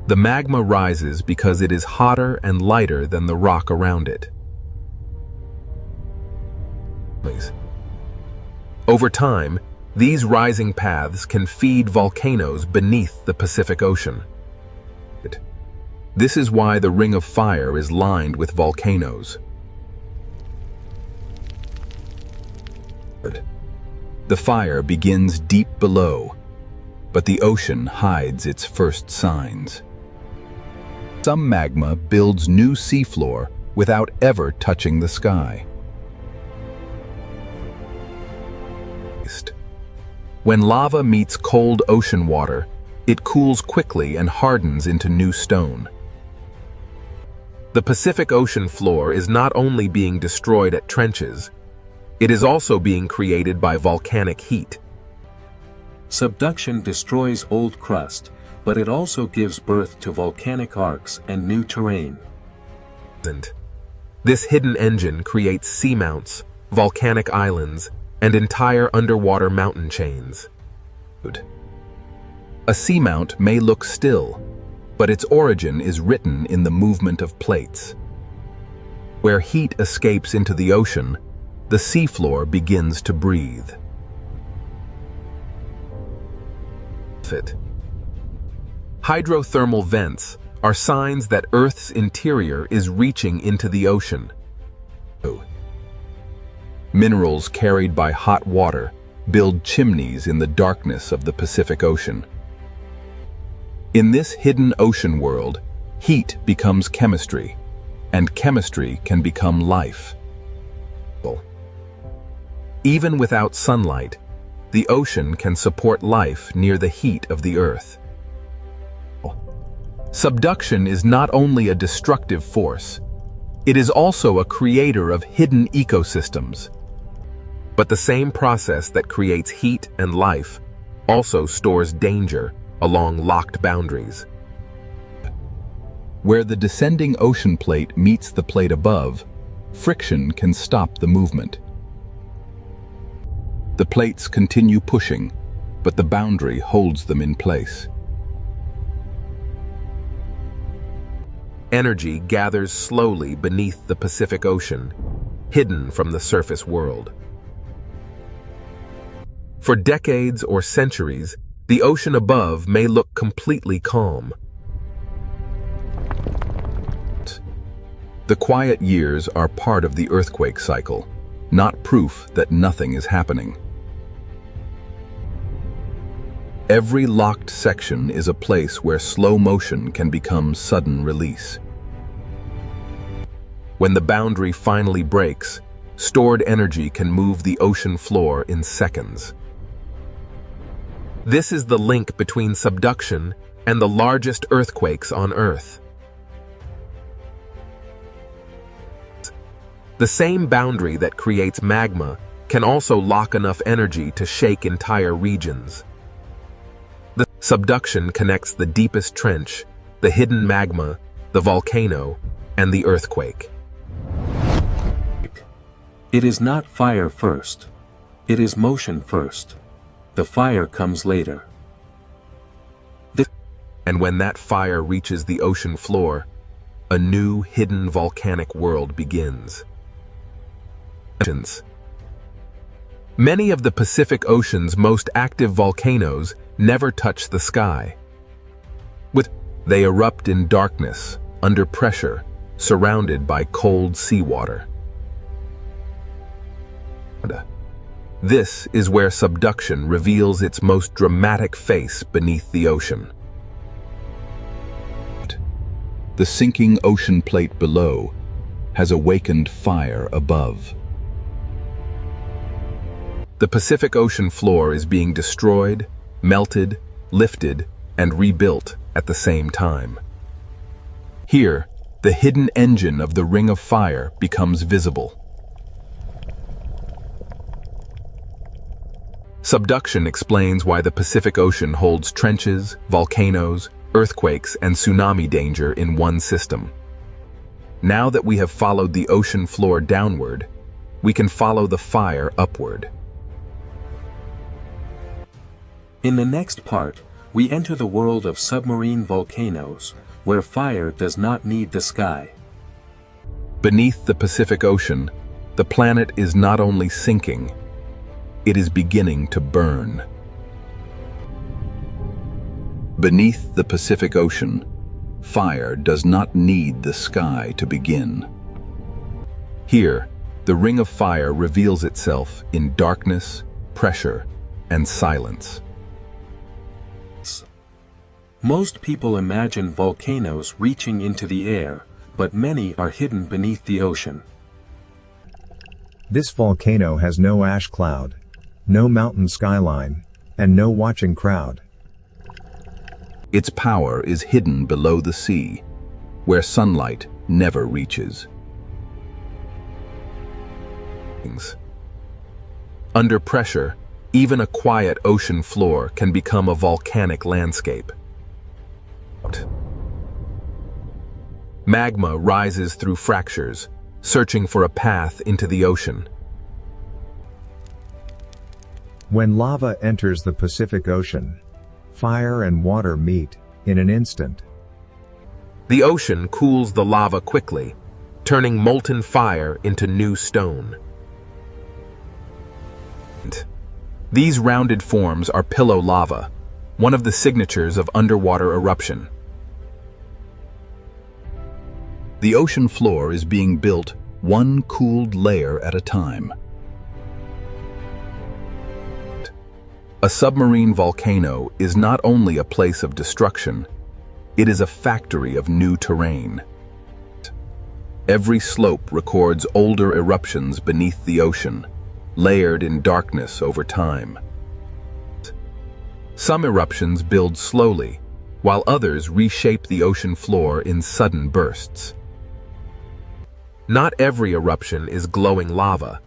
The magma rises because it is hotter and lighter than the rock around it. Over time, these rising paths can feed volcanoes beneath the Pacific Ocean. This is why the Ring of Fire is lined with volcanoes. The fire begins deep below, but the ocean hides its first signs. Some magma builds new seafloor without ever touching the sky. When lava meets cold ocean water, it cools quickly and hardens into new stone. The Pacific Ocean floor is not only being destroyed at trenches, it is also being created by volcanic heat. Subduction destroys old crust, but it also gives birth to volcanic arcs and new terrain. This hidden engine creates seamounts, volcanic islands, and entire underwater mountain chains. A seamount may look still, but its origin is written in the movement of plates. Where heat escapes into the ocean, the seafloor begins to breathe. Hydrothermal vents are signs that Earth's interior is reaching into the ocean. Minerals carried by hot water build chimneys in the darkness of the Pacific Ocean. In this hidden ocean world, heat becomes chemistry, and chemistry can become life. Even without sunlight, the ocean can support life near the heat of the Earth. Subduction is not only a destructive force, it is also a creator of hidden ecosystems. But the same process that creates heat and life also stores danger along locked boundaries. Where the descending ocean plate meets the plate above, friction can stop the movement. The plates continue pushing, but the boundary holds them in place. Energy gathers slowly beneath the Pacific Ocean, hidden from the surface world. For decades or centuries, the ocean above may look completely calm. The quiet years are part of the earthquake cycle, not proof that nothing is happening. Every locked section is a place where slow motion can become sudden release. When the boundary finally breaks, stored energy can move the ocean floor in seconds. This is the link between subduction and the largest earthquakes on Earth. The same boundary that creates magma can also lock enough energy to shake entire regions. The subduction connects the deepest trench, the hidden magma, the volcano, and the earthquake. It is not fire first. It is motion first. The fire comes later. And when that fire reaches the ocean floor, a new hidden volcanic world begins. Many of the Pacific Ocean's most active volcanoes never touch the sky. They erupt in darkness, under pressure, surrounded by cold seawater. This is where subduction reveals its most dramatic face beneath the ocean. The sinking ocean plate below has awakened fire above. The Pacific Ocean floor is being destroyed, melted, lifted, and rebuilt at the same time. Here, the hidden engine of the Ring of Fire becomes visible. Subduction explains why the Pacific Ocean holds trenches, volcanoes, earthquakes, and tsunami danger in one system. Now that we have followed the ocean floor downward, we can follow the fire upward. In the next part, we enter the world of submarine volcanoes, where fire does not need the sky. Beneath the Pacific Ocean, the planet is not only sinking, it is beginning to burn. Beneath the Pacific Ocean, fire does not need the sky to begin. Here, the Ring of Fire reveals itself in darkness, pressure, and silence. Most people imagine volcanoes reaching into the air, but many are hidden beneath the ocean. This volcano has no ash cloud, no mountain skyline, and no watching crowd. Its power is hidden below the sea, where sunlight never reaches. Under pressure, even a quiet ocean floor can become a volcanic landscape. Magma rises through fractures, searching for a path into the ocean. When lava enters the Pacific Ocean, fire and water meet in an instant. The ocean cools the lava quickly, turning molten fire into new stone. These rounded forms are pillow lava, one of the signatures of underwater eruption. The ocean floor is being built one cooled layer at a time. A submarine volcano is not only a place of destruction, it is a factory of new terrain. Every slope records older eruptions beneath the ocean, layered in darkness over time. Some eruptions build slowly, while others reshape the ocean floor in sudden bursts. Not every eruption is glowing lava.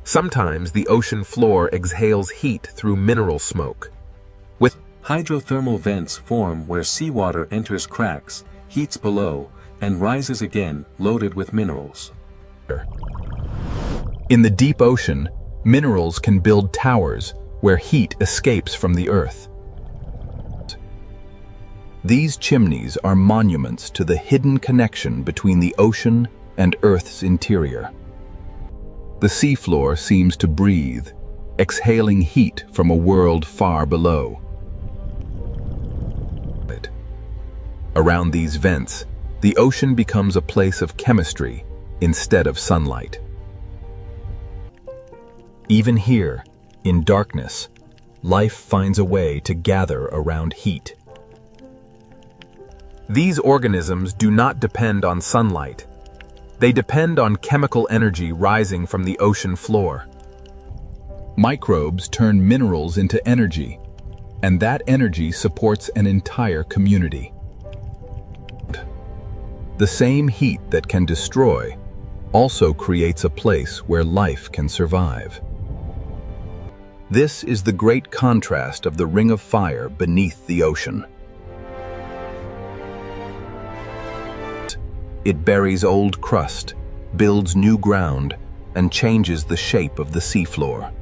Sometimes the ocean floor exhales heat through mineral smoke. With hydrothermal vents form where seawater enters cracks, heats below, and rises again, loaded with minerals. In the deep ocean, minerals can build towers where heat escapes from the earth. These chimneys are monuments to the hidden connection between the ocean and Earth's interior. The seafloor seems to breathe, exhaling heat from a world far below. Around these vents, the ocean becomes a place of chemistry instead of sunlight. Even here, in darkness, life finds a way to gather around heat. These organisms do not depend on sunlight. They depend on chemical energy rising from the ocean floor. Microbes turn minerals into energy, and that energy supports an entire community. The same heat that can destroy also creates a place where life can survive. This is the great contrast of the Ring of Fire beneath the ocean. It buries old crust, builds new ground, and changes the shape of the seafloor.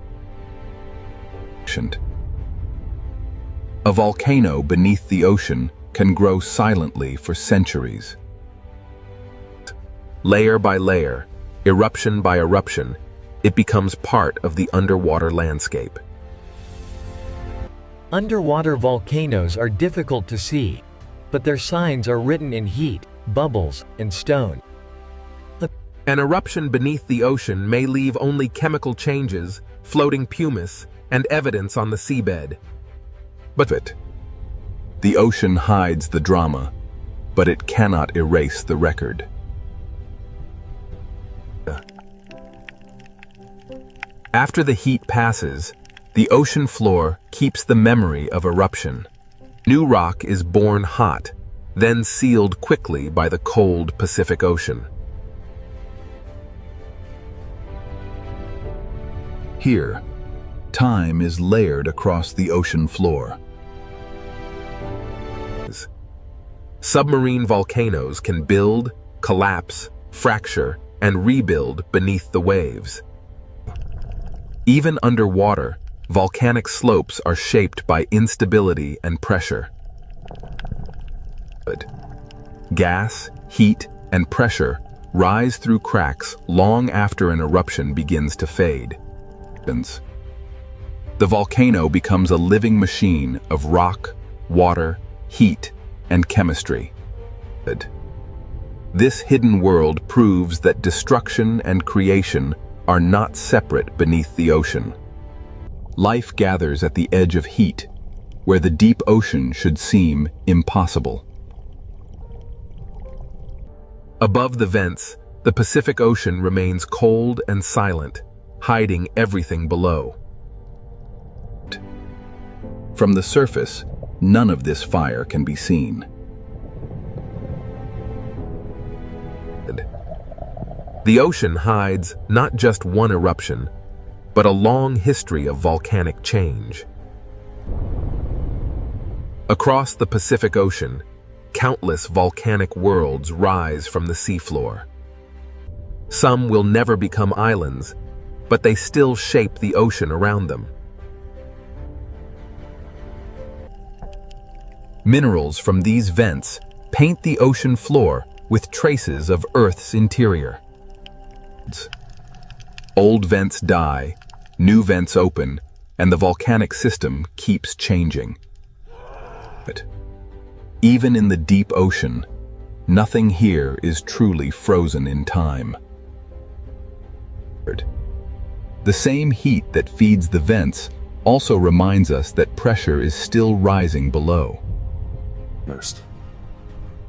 A volcano beneath the ocean can grow silently for centuries. Layer by layer, eruption by eruption, it becomes part of the underwater landscape. Underwater volcanoes are difficult to see, but their signs are written in heat, bubbles, and stone. An eruption beneath the ocean may leave only chemical changes, floating pumice, and evidence on the seabed. But the ocean hides the drama, but it cannot erase the record. After the heat passes, the ocean floor keeps the memory of eruption. New rock is born hot, then sealed quickly by the cold Pacific Ocean. Here, time is layered across the ocean floor. Submarine volcanoes can build, collapse, fracture, and rebuild beneath the waves. Even underwater, volcanic slopes are shaped by instability and pressure. Gas, heat, and pressure rise through cracks long after an eruption begins to fade. The volcano becomes a living machine of rock, water, heat, and chemistry. This hidden world proves that destruction and creation are not separate beneath the ocean. Life gathers at the edge of heat, where the deep ocean should seem impossible. Above the vents, the Pacific Ocean remains cold and silent, hiding everything below. From the surface, none of this fire can be seen. The ocean hides not just one eruption, but a long history of volcanic change. Across the Pacific Ocean, countless volcanic worlds rise from the seafloor. Some will never become islands, but they still shape the ocean around them. Minerals from these vents paint the ocean floor with traces of Earth's interior. Old vents die, new vents open, and the volcanic system keeps changing. But even in the deep ocean, nothing here is truly frozen in time. The same heat that feeds the vents also reminds us that pressure is still rising below.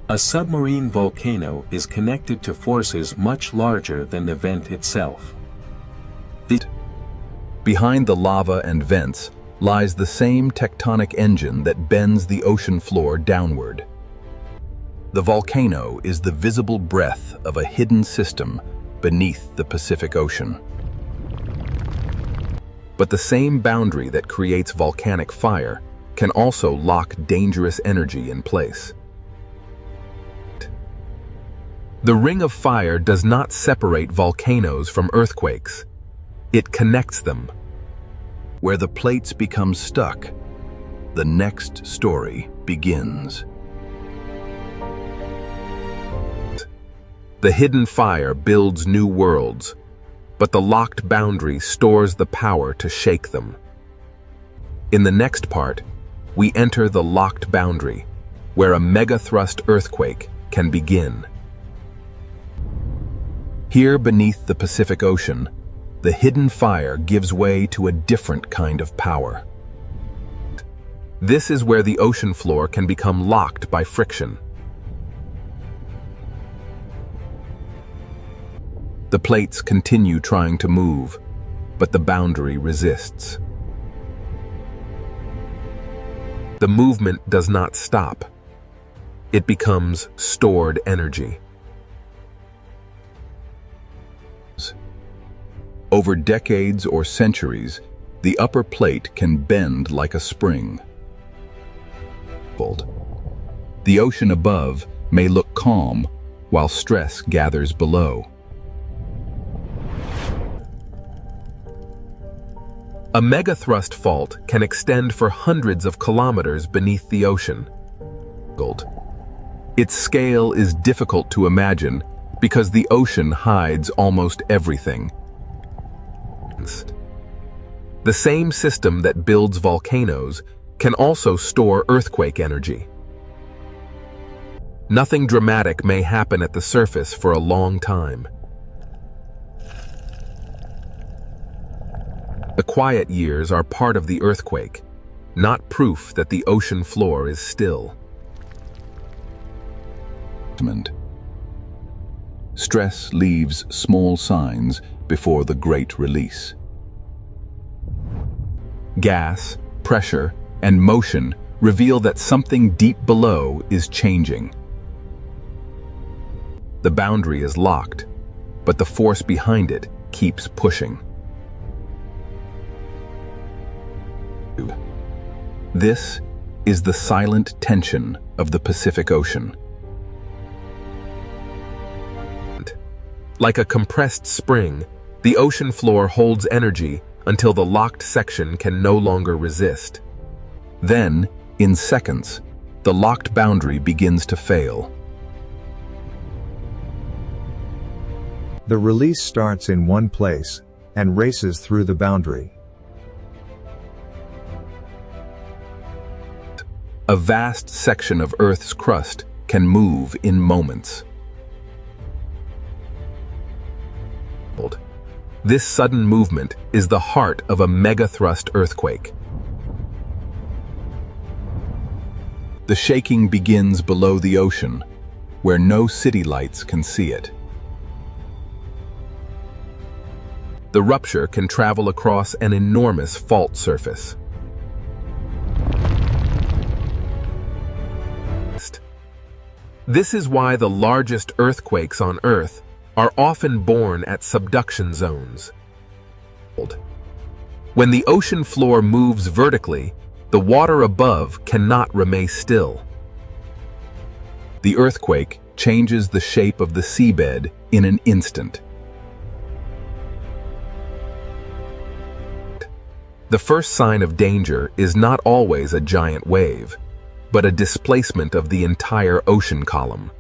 A submarine volcano is connected to forces much larger than the vent itself. Behind the lava and vents lies the same tectonic engine that bends the ocean floor downward. The volcano is the visible breath of a hidden system beneath the Pacific Ocean. But the same boundary that creates volcanic fire can also lock dangerous energy in place. The Ring of Fire does not separate volcanoes from earthquakes. It connects them. Where the plates become stuck, the next story begins. The hidden fire builds new worlds, but the locked boundary stores the power to shake them. In the next part, we enter the locked boundary, where a megathrust earthquake can begin. Here beneath the Pacific Ocean, the hidden fire gives way to a different kind of power. This is where the ocean floor can become locked by friction. The plates continue trying to move, but the boundary resists. The movement does not stop. It becomes stored energy. Over decades or centuries, the upper plate can bend like a spring. The ocean above may look calm, while stress gathers below. A megathrust fault can extend for hundreds of kilometers beneath the ocean. Its scale is difficult to imagine because the ocean hides almost everything. The same system that builds volcanoes can also store earthquake energy. Nothing dramatic may happen at the surface for a long time. The quiet years are part of the earthquake, not proof that the ocean floor is still. Stress leaves small signs before the great release. Gas, pressure, and motion reveal that something deep below is changing. The boundary is locked, but the force behind it keeps pushing. This is the silent tension of the Pacific Ocean. Like a compressed spring, the ocean floor holds energy until the locked section can no longer resist. Then, in seconds, the locked boundary begins to fail. The release starts in one place and races through the boundary. A vast section of Earth's crust can move in moments. This sudden movement is the heart of a megathrust earthquake. The shaking begins below the ocean, where no city lights can see it. The rupture can travel across an enormous fault surface. This is why the largest earthquakes on Earth are often born at subduction zones. When the ocean floor moves vertically, the water above cannot remain still. The earthquake changes the shape of the seabed in an instant. The first sign of danger is not always a giant wave, but a displacement of the entire ocean column.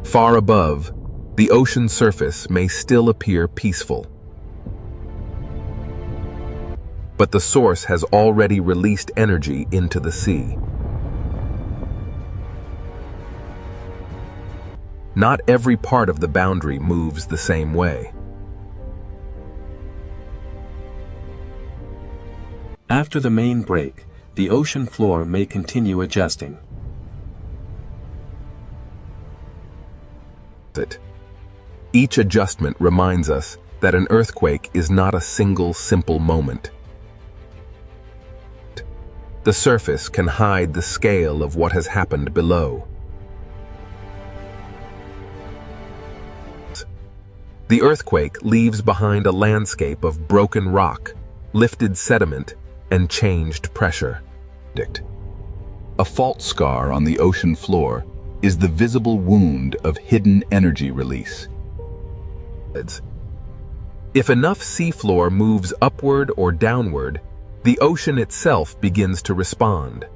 Far above, the ocean surface may still appear peaceful. But the source has already released energy into the sea. Not every part of the boundary moves the same way. After the main break, the ocean floor may continue adjusting. Each adjustment reminds us that an earthquake is not a single simple moment. The surface can hide the scale of what has happened below. The earthquake leaves behind a landscape of broken rock, lifted sediment, and changed pressure. A fault scar on the ocean floor is the visible wound of hidden energy release. If enough seafloor moves upward or downward, the ocean itself begins to respond.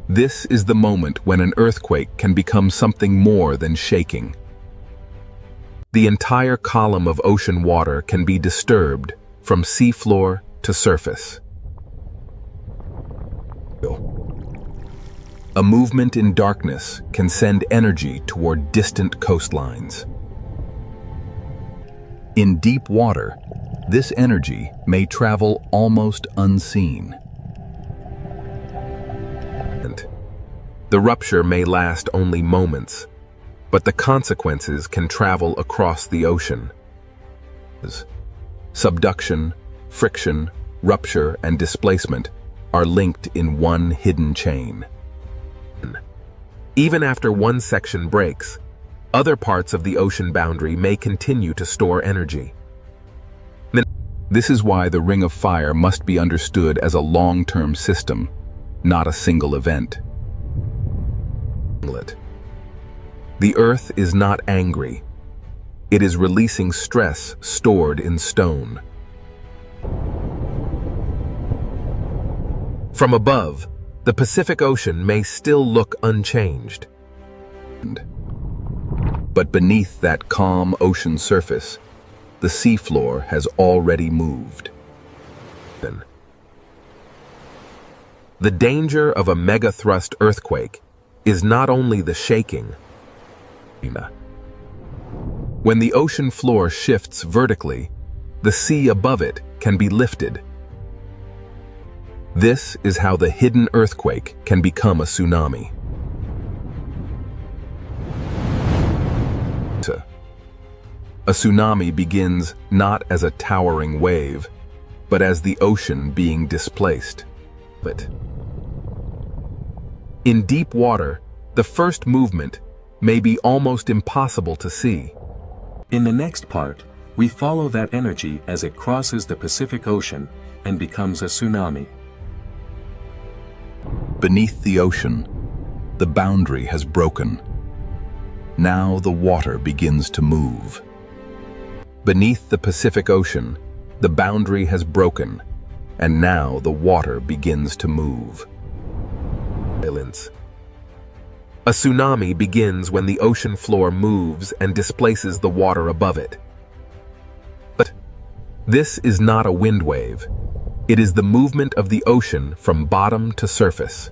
This is the moment when an earthquake can become something more than shaking. The entire column of ocean water can be disturbed from seafloor to surface. A movement in darkness can send energy toward distant coastlines. In deep water, this energy may travel almost unseen. The rupture may last only moments, but the consequences can travel across the ocean. Subduction, friction, rupture, and displacement are linked in one hidden chain. Even after one section breaks, other parts of the ocean boundary may continue to store energy. This is why the Ring of Fire must be understood as a long-term system, not a single event. The Earth is not angry. It is releasing stress stored in stone. From above, the Pacific Ocean may still look unchanged. But beneath that calm ocean surface, the seafloor has already moved. The danger of a megathrust earthquake is not only the shaking. When the ocean floor shifts vertically, the sea above it can be lifted. This is how the hidden earthquake can become a tsunami. A tsunami begins not as a towering wave, but as the ocean being displaced. In deep water, the first movement may be almost impossible to see. In the next part, we follow that energy as it crosses the Pacific Ocean and becomes a tsunami. Beneath the ocean, the boundary has broken. Now the water begins to move. Beneath the Pacific Ocean, the boundary has broken, and now the water begins to move. A tsunami begins when the ocean floor moves and displaces the water above it. But this is not a wind wave. It is the movement of the ocean from bottom to surface.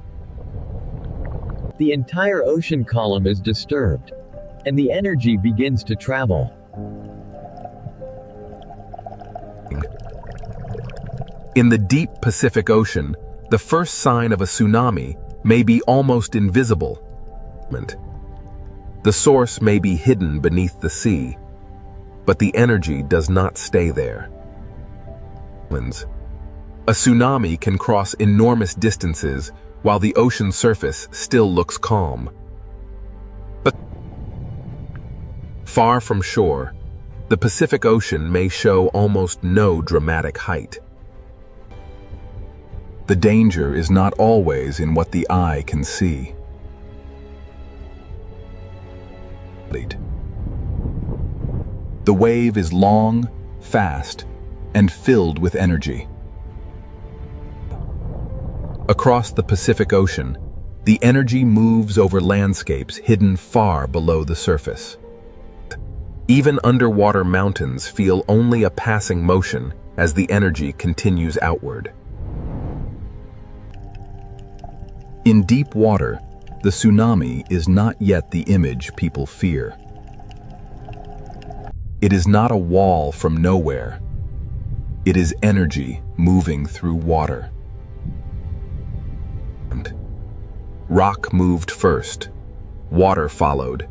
The entire ocean column is disturbed, and the energy begins to travel. In the deep Pacific Ocean, the first sign of a tsunami may be almost invisible. The source may be hidden beneath the sea, but the energy does not stay there. A tsunami can cross enormous distances while the ocean surface still looks calm. But far from shore, the Pacific Ocean may show almost no dramatic height. The danger is not always in what the eye can see. The wave is long, fast, and filled with energy. Across the Pacific Ocean, the energy moves over landscapes hidden far below the surface. Even underwater mountains feel only a passing motion as the energy continues outward. In deep water, the tsunami is not yet the image people fear. It is not a wall from nowhere. It is energy moving through water. Rock moved first, water followed,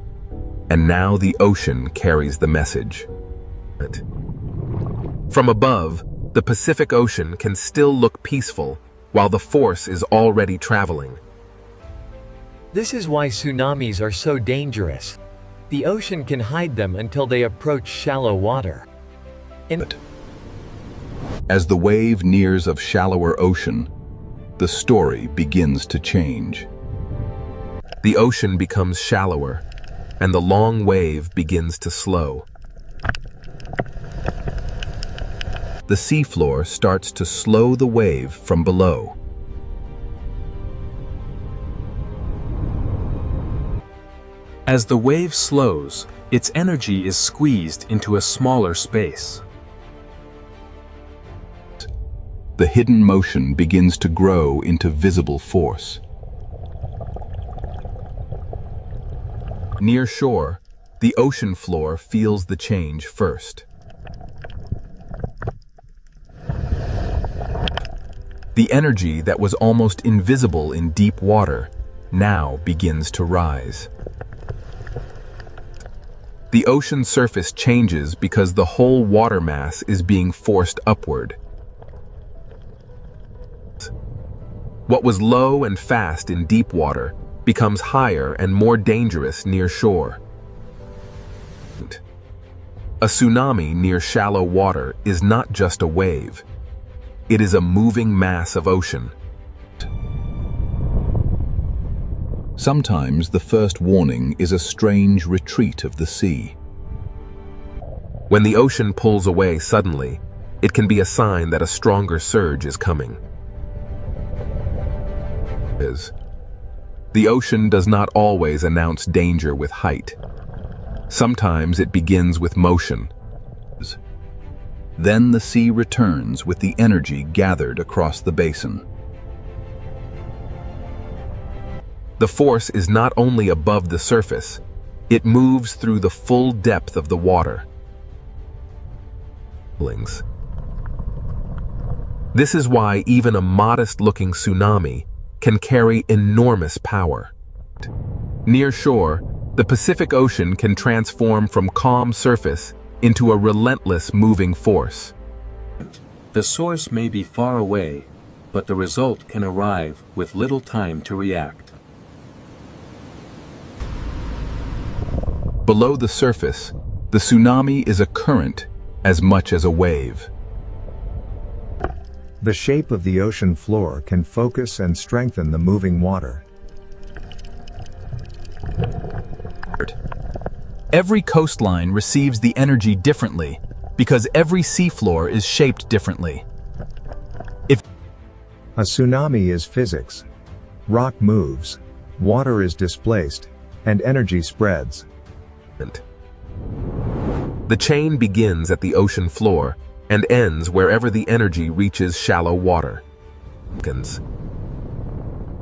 and now the ocean carries the message. From above, the Pacific Ocean can still look peaceful while the force is already traveling. This is why tsunamis are so dangerous. The ocean can hide them until they approach shallow water. As the wave nears of shallower ocean, the story begins to change. The ocean becomes shallower, and the long wave begins to slow. The seafloor starts to slow the wave from below. As the wave slows, its energy is squeezed into a smaller space. The hidden motion begins to grow into visible force. Near shore, the ocean floor feels the change first. The energy that was almost invisible in deep water now begins to rise. The ocean surface changes because the whole water mass is being forced upward. What was low and fast in deep water becomes higher and more dangerous near shore. A tsunami near shallow water is not just a wave. It is a moving mass of ocean. Sometimes the first warning is a strange retreat of the sea. When the ocean pulls away suddenly, it can be a sign that a stronger surge is coming. The ocean does not always announce danger with height. Sometimes it begins with motion. Then the sea returns with the energy gathered across the basin. The force is not only above the surface, it moves through the full depth of the water. This is why even a modest-looking tsunami can carry enormous power. Near shore, the Pacific Ocean can transform from calm surface into a relentless moving force. The source may be far away, but the result can arrive with little time to react. Below the surface, the tsunami is a current as much as a wave. The shape of the ocean floor can focus and strengthen the moving water. Every coastline receives the energy differently because every seafloor is shaped differently. A tsunami is physics. Rock moves, water is displaced, and energy spreads. The chain begins at the ocean floor and ends wherever the energy reaches shallow water.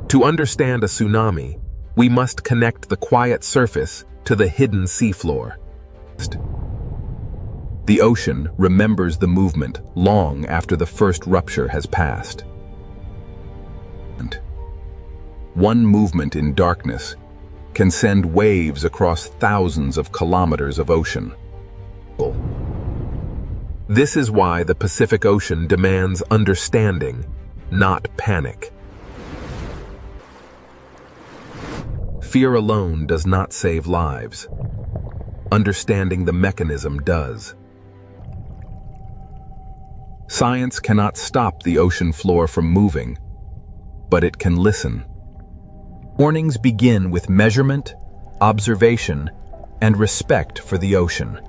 To understand a tsunami, we must connect the quiet surface to the hidden seafloor. The ocean remembers the movement long after the first rupture has passed. One movement in darkness can send waves across thousands of kilometers of ocean. This is why the Pacific Ocean demands understanding, not panic. Fear alone does not save lives. Understanding the mechanism does. Science cannot stop the ocean floor from moving, but it can listen. Warnings begin with measurement, observation, and respect for the ocean.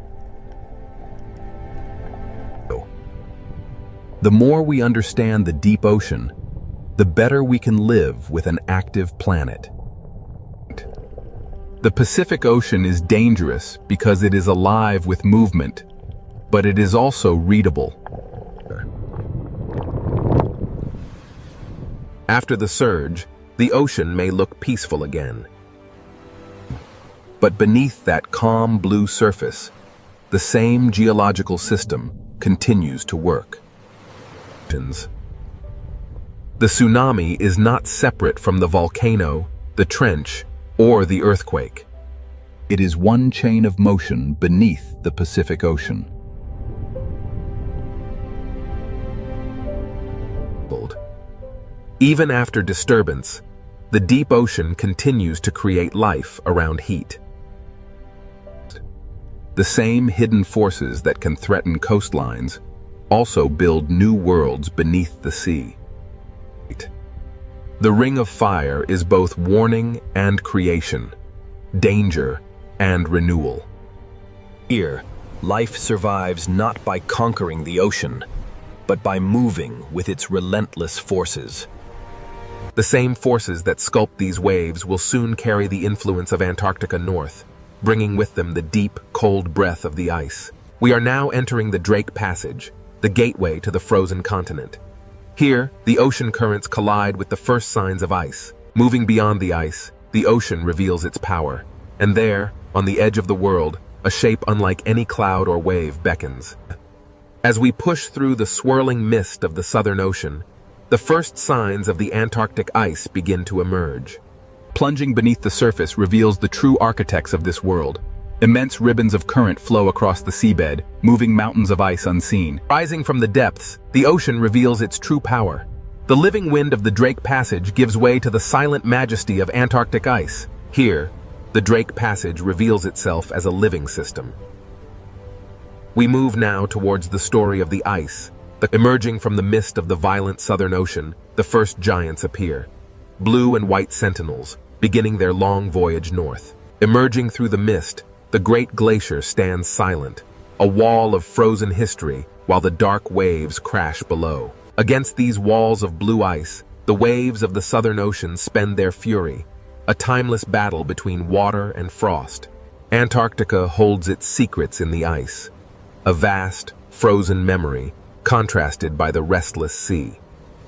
The more we understand the deep ocean, the better we can live with an active planet. The Pacific Ocean is dangerous because it is alive with movement, but it is also readable. After the surge, the ocean may look peaceful again. But beneath that calm blue surface, the same geological system continues to work. The tsunami is not separate from the volcano, the trench, or the earthquake. It is one chain of motion beneath the Pacific Ocean. Even after disturbance, the deep ocean continues to create life around heat. The same hidden forces that can threaten coastlines also build new worlds beneath the sea. The Ring of Fire is both warning and creation, danger and renewal. Here, life survives not by conquering the ocean, but by moving with its relentless forces. The same forces that sculpt these waves will soon carry the influence of Antarctica north, bringing with them the deep, cold breath of the ice. We are now entering the Drake Passage, the gateway to the frozen continent. Here, the ocean currents collide with the first signs of ice. Moving beyond the ice, the ocean reveals its power. And there, on the edge of the world, a shape unlike any cloud or wave beckons. As we push through the swirling mist of the Southern Ocean, the first signs of the Antarctic ice begin to emerge. Plunging beneath the surface reveals the true architects of this world. Immense ribbons of current flow across the seabed, moving mountains of ice unseen. Rising from the depths, the ocean reveals its true power. The living wind of the Drake Passage gives way to the silent majesty of Antarctic ice. Here, the Drake Passage reveals itself as a living system. We move now towards the story of the ice. Emerging from the mist of the violent Southern Ocean, the first giants appear. Blue and white sentinels, beginning their long voyage north. Emerging through the mist, the great glacier stands silent, a wall of frozen history, while the dark waves crash below. Against these walls of blue ice, the waves of the Southern Ocean spend their fury, a timeless battle between water and frost. Antarctica holds its secrets in the ice, a vast, frozen memory, contrasted by the restless sea.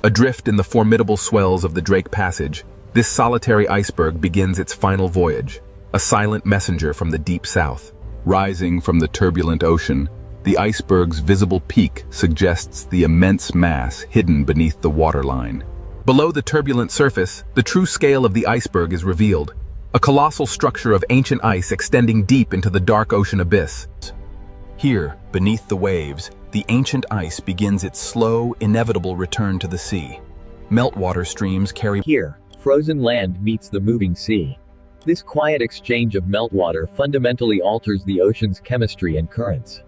Adrift in the formidable swells of the Drake Passage, this solitary iceberg begins its final voyage, a silent messenger from the deep south. Rising from the turbulent ocean, the iceberg's visible peak suggests the immense mass hidden beneath the waterline. Below the turbulent surface, the true scale of the iceberg is revealed, a colossal structure of ancient ice extending deep into the dark ocean abyss. Here, beneath the waves, the ancient ice begins its slow, inevitable return to the sea. Meltwater streams carry... Here, frozen land meets the moving sea. This quiet exchange of meltwater fundamentally alters the ocean's chemistry and currents.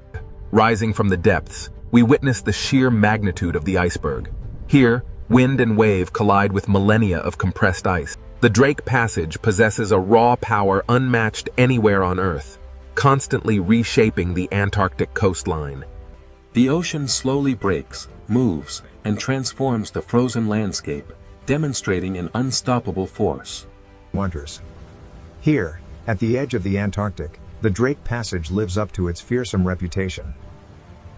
Rising from the depths, we witness the sheer magnitude of the iceberg. Here, wind and wave collide with millennia of compressed ice. The Drake Passage possesses a raw power unmatched anywhere on Earth, constantly reshaping the Antarctic coastline. The ocean slowly breaks, moves, and transforms the frozen landscape, demonstrating an unstoppable force. Wonders. Here, at the edge of the Antarctic, the Drake Passage lives up to its fearsome reputation.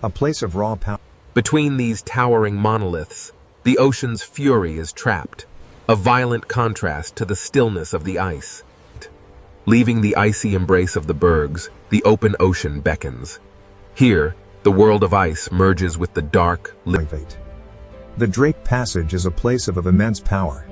A place of raw power. Between these towering monoliths, the ocean's fury is trapped, a violent contrast to the stillness of the ice. Leaving the icy embrace of the bergs, the open ocean beckons. Here, the world of ice merges with the dark, The Drake Passage is a place of immense power.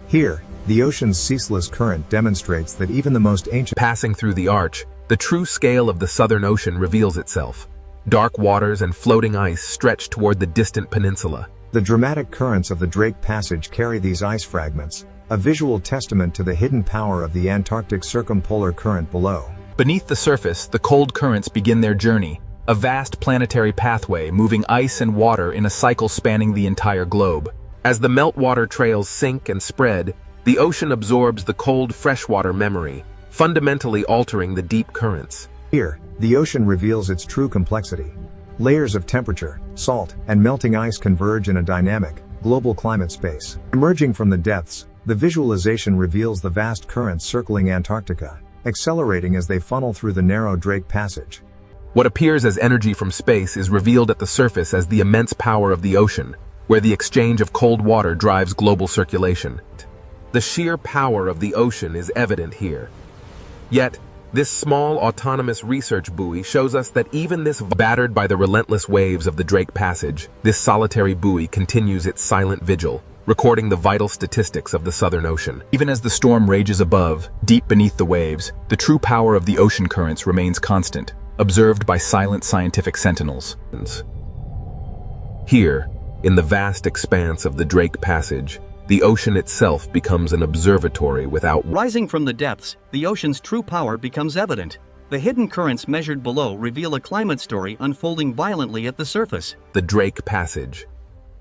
Here, the ocean's ceaseless current demonstrates that even the most ancient... Passing through the arch, the true scale of the Southern Ocean reveals itself. Dark waters and floating ice stretch toward the distant peninsula. The dramatic currents of the Drake Passage carry these ice fragments, a visual testament to the hidden power of the Antarctic circumpolar current below. Beneath the surface, the cold currents begin their journey, a vast planetary pathway moving ice and water in a cycle spanning the entire globe. As the meltwater trails sink and spread, the ocean absorbs the cold freshwater memory, fundamentally altering the deep currents. Here, the ocean reveals its true complexity. Layers of temperature, salt, and melting ice converge in a dynamic, global climate space. Emerging from the depths, the visualization reveals the vast currents circling Antarctica, accelerating as they funnel through the narrow Drake Passage. What appears as energy from space is revealed at the surface as the immense power of the ocean, where the exchange of cold water drives global circulation. The sheer power of the ocean is evident here. Yet, this small autonomous research buoy shows us that even this battered by the relentless waves of the Drake Passage, this solitary buoy continues its silent vigil, recording the vital statistics of the Southern Ocean. Even as the storm rages above, deep beneath the waves, the true power of the ocean currents remains constant, observed by silent scientific sentinels. Here, in the vast expanse of the Drake Passage, the ocean itself becomes an observatory without... Rising from the depths, the ocean's true power becomes evident. The hidden currents measured below reveal a climate story unfolding violently at the surface. The Drake Passage,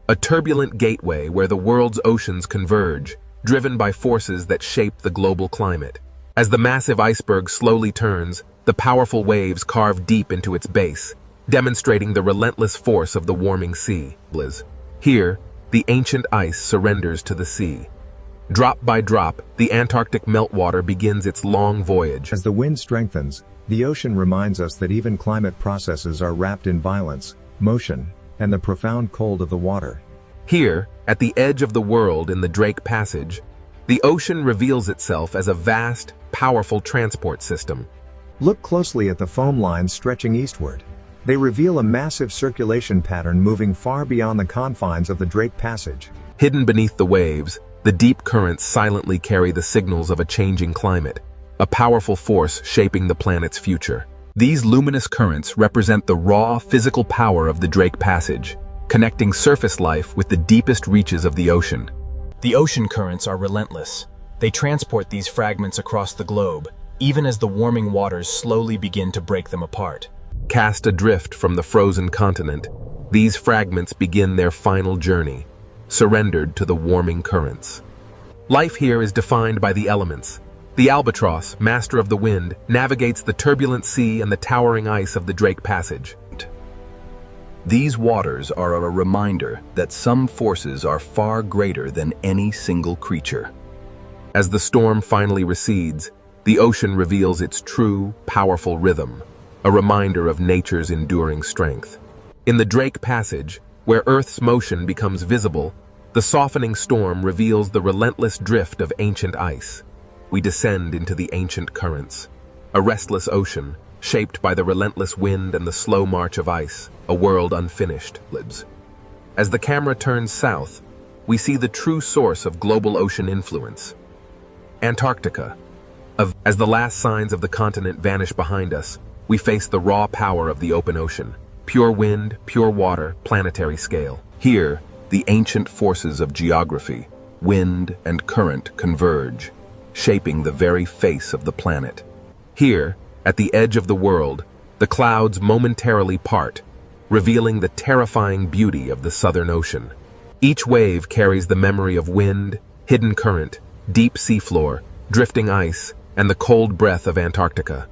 a turbulent gateway where the world's oceans converge, driven by forces that shape the global climate. As the massive iceberg slowly turns, the powerful waves carve deep into its base, demonstrating the relentless force of the warming sea. Here, the ancient ice surrenders to the sea. Drop by drop, the Antarctic meltwater begins its long voyage. As the wind strengthens, the ocean reminds us that even climate processes are wrapped in violence, motion, and the profound cold of the water. Here, at the edge of the world in the Drake Passage, the ocean reveals itself as a vast, powerful transport system. Look closely at the foam lines stretching eastward. They reveal a massive circulation pattern moving far beyond the confines of the Drake Passage. Hidden beneath the waves, the deep currents silently carry the signals of a changing climate, a powerful force shaping the planet's future. These luminous currents represent the raw, physical power of the Drake Passage, connecting surface life with the deepest reaches of the ocean. The ocean currents are relentless. They transport these fragments across the globe, even as the warming waters slowly begin to break them apart. Cast adrift from the frozen continent, these fragments begin their final journey, surrendered to the warming currents. Life here is defined by the elements, The albatross, master of the wind, navigates the turbulent sea and the towering ice of the Drake Passage. These waters are a reminder that some forces are far greater than any single creature. As the storm finally recedes, the ocean reveals its true, powerful rhythm, a reminder of nature's enduring strength. In the Drake Passage, where Earth's motion becomes visible, the softening storm reveals the relentless drift of ancient ice. We descend into the ancient currents, a restless ocean, shaped by the relentless wind and the slow march of ice, a world unfinished. As the camera turns south, we see the true source of global ocean influence. Antarctica. As the last signs of the continent vanish behind us, we face the raw power of the open ocean. Pure wind, pure water, planetary scale. Here, the ancient forces of geography, wind and current converge, shaping the very face of the planet. Here, at the edge of the world, the clouds momentarily part, revealing the terrifying beauty of the Southern Ocean. Each wave carries the memory of wind, hidden current, deep seafloor, drifting ice, and the cold breath of Antarctica.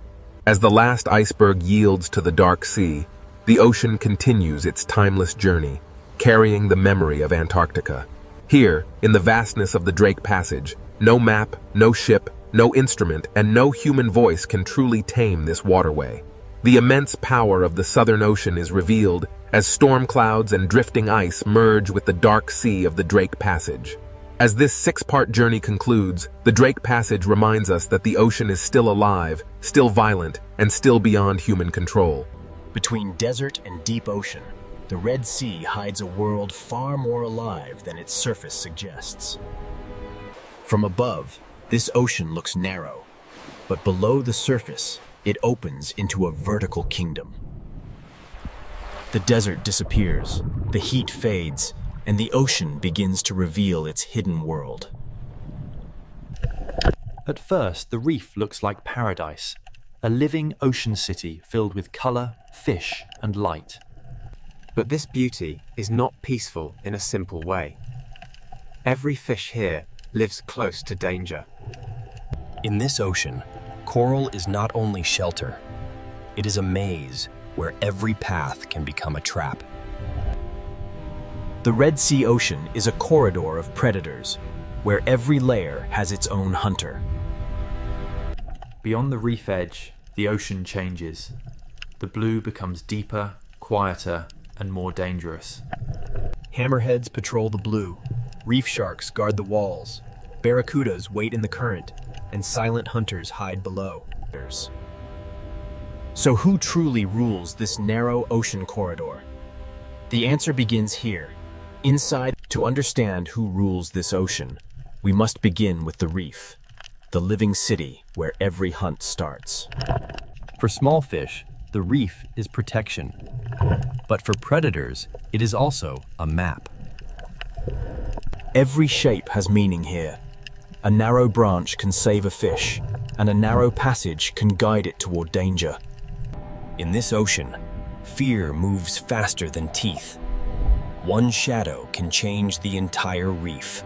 As the last iceberg yields to the dark sea, the ocean continues its timeless journey, carrying the memory of Antarctica. Here, in the vastness of the Drake Passage, no map, no ship, no instrument, and no human voice can truly tame this waterway. The immense power of the Southern Ocean is revealed as storm clouds and drifting ice merge with the dark sea of the Drake Passage. As this six-part journey concludes, the Drake Passage reminds us that the ocean is still alive, still violent, and still beyond human control. Between desert and deep ocean, the Red Sea hides a world far more alive than its surface suggests. From above, this ocean looks narrow, but below the surface, it opens into a vertical kingdom. The desert disappears, the heat fades, and the ocean begins to reveal its hidden world. At first, the reef looks like paradise, a living ocean city filled with color, fish, and light. But this beauty is not peaceful in a simple way. Every fish here lives close to danger. In this ocean, coral is not only shelter, it is a maze where every path can become a trap. The Red Sea Ocean is a corridor of predators, where every layer has its own hunter. Beyond the reef edge, the ocean changes. The blue becomes deeper, quieter, and more dangerous. Hammerheads patrol the blue, reef sharks guard the walls, barracudas wait in the current, and silent hunters hide below. So who truly rules this narrow ocean corridor? The answer begins here. Inside, to understand who rules this ocean, we must begin with the reef, the living city where every hunt starts. For small fish, the reef is protection. But for predators, it is also a map. Every shape has meaning here. A narrow branch can save a fish, and a narrow passage can guide it toward danger. In this ocean, fear moves faster than teeth. One shadow can change the entire reef.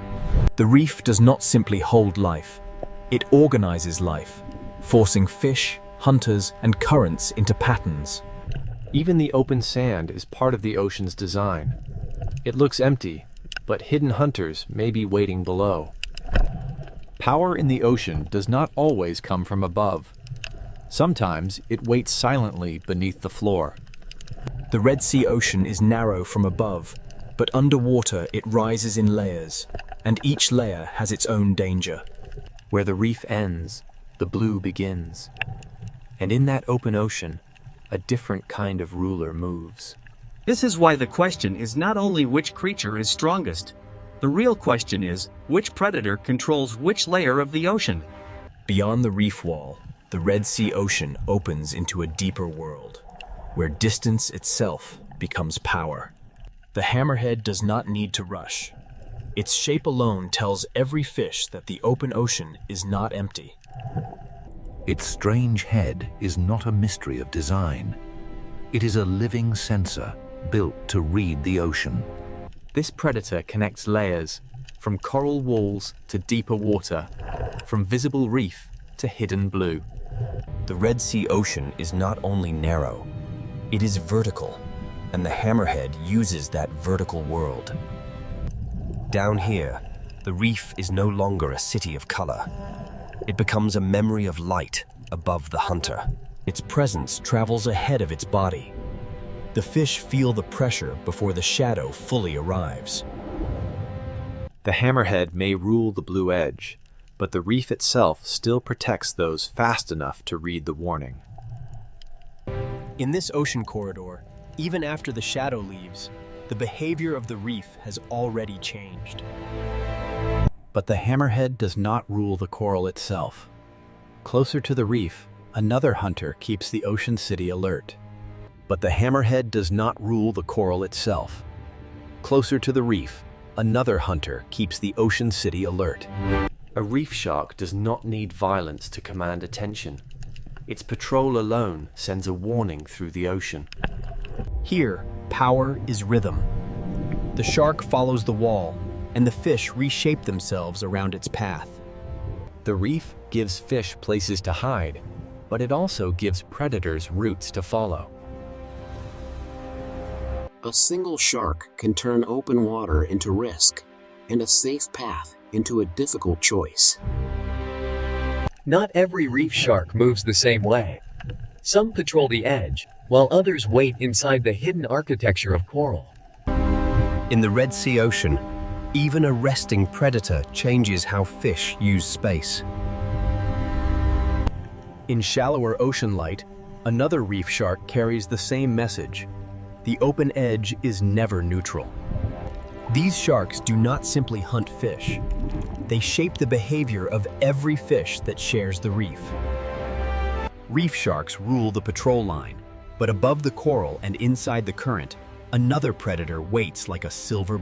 The reef does not simply hold life, it organizes life, forcing fish, hunters, and currents into patterns. Even the open sand is part of the ocean's design. It looks empty, but hidden hunters may be waiting below. Power in the ocean does not always come from above. Sometimes it waits silently beneath the floor. The Red Sea Ocean is narrow from above, but underwater it rises in layers, and each layer has its own danger. Where the reef ends, the blue begins. And in that open ocean, a different kind of ruler moves. This is why the question is not only which creature is strongest. The real question is, which predator controls which layer of the ocean? Beyond the reef wall, the Red Sea Ocean opens into a deeper world, where distance itself becomes power. The hammerhead does not need to rush. Its shape alone tells every fish that the open ocean is not empty. Its strange head is not a mystery of design. It is a living sensor built to read the ocean. This predator connects layers, from coral walls to deeper water, from visible reef to hidden blue. The Red Sea Ocean is not only narrow, it is vertical, and the hammerhead uses that vertical world. Down here, the reef is no longer a city of color. It becomes a memory of light above the hunter. Its presence travels ahead of its body. The fish feel the pressure before the shadow fully arrives. The hammerhead may rule the blue edge, but the reef itself still protects those fast enough to read the warning. In this ocean corridor, even after the shadow leaves, the behavior of the reef has already changed. But the hammerhead does not rule the coral itself. Closer to the reef, another hunter keeps the ocean city alert. But the hammerhead does not rule the coral itself. Closer to the reef, another hunter keeps the ocean city alert. A reef shark does not need violence to command attention. Its patrol alone sends a warning through the ocean. Here, power is rhythm. The shark follows the wall, and the fish reshape themselves around its path. The reef gives fish places to hide, but it also gives predators routes to follow. A single shark can turn open water into risk, and a safe path into a difficult choice. Not every reef shark moves the same way. Some patrol the edge, while others wait inside the hidden architecture of coral. In the Red Sea Ocean, even a resting predator changes how fish use space. In shallower ocean light, another reef shark carries the same message. The open edge is never neutral. These sharks do not simply hunt fish. They shape the behavior of every fish that shares the reef. Reef sharks rule the patrol line, but above the coral and inside the current, another predator waits like a silver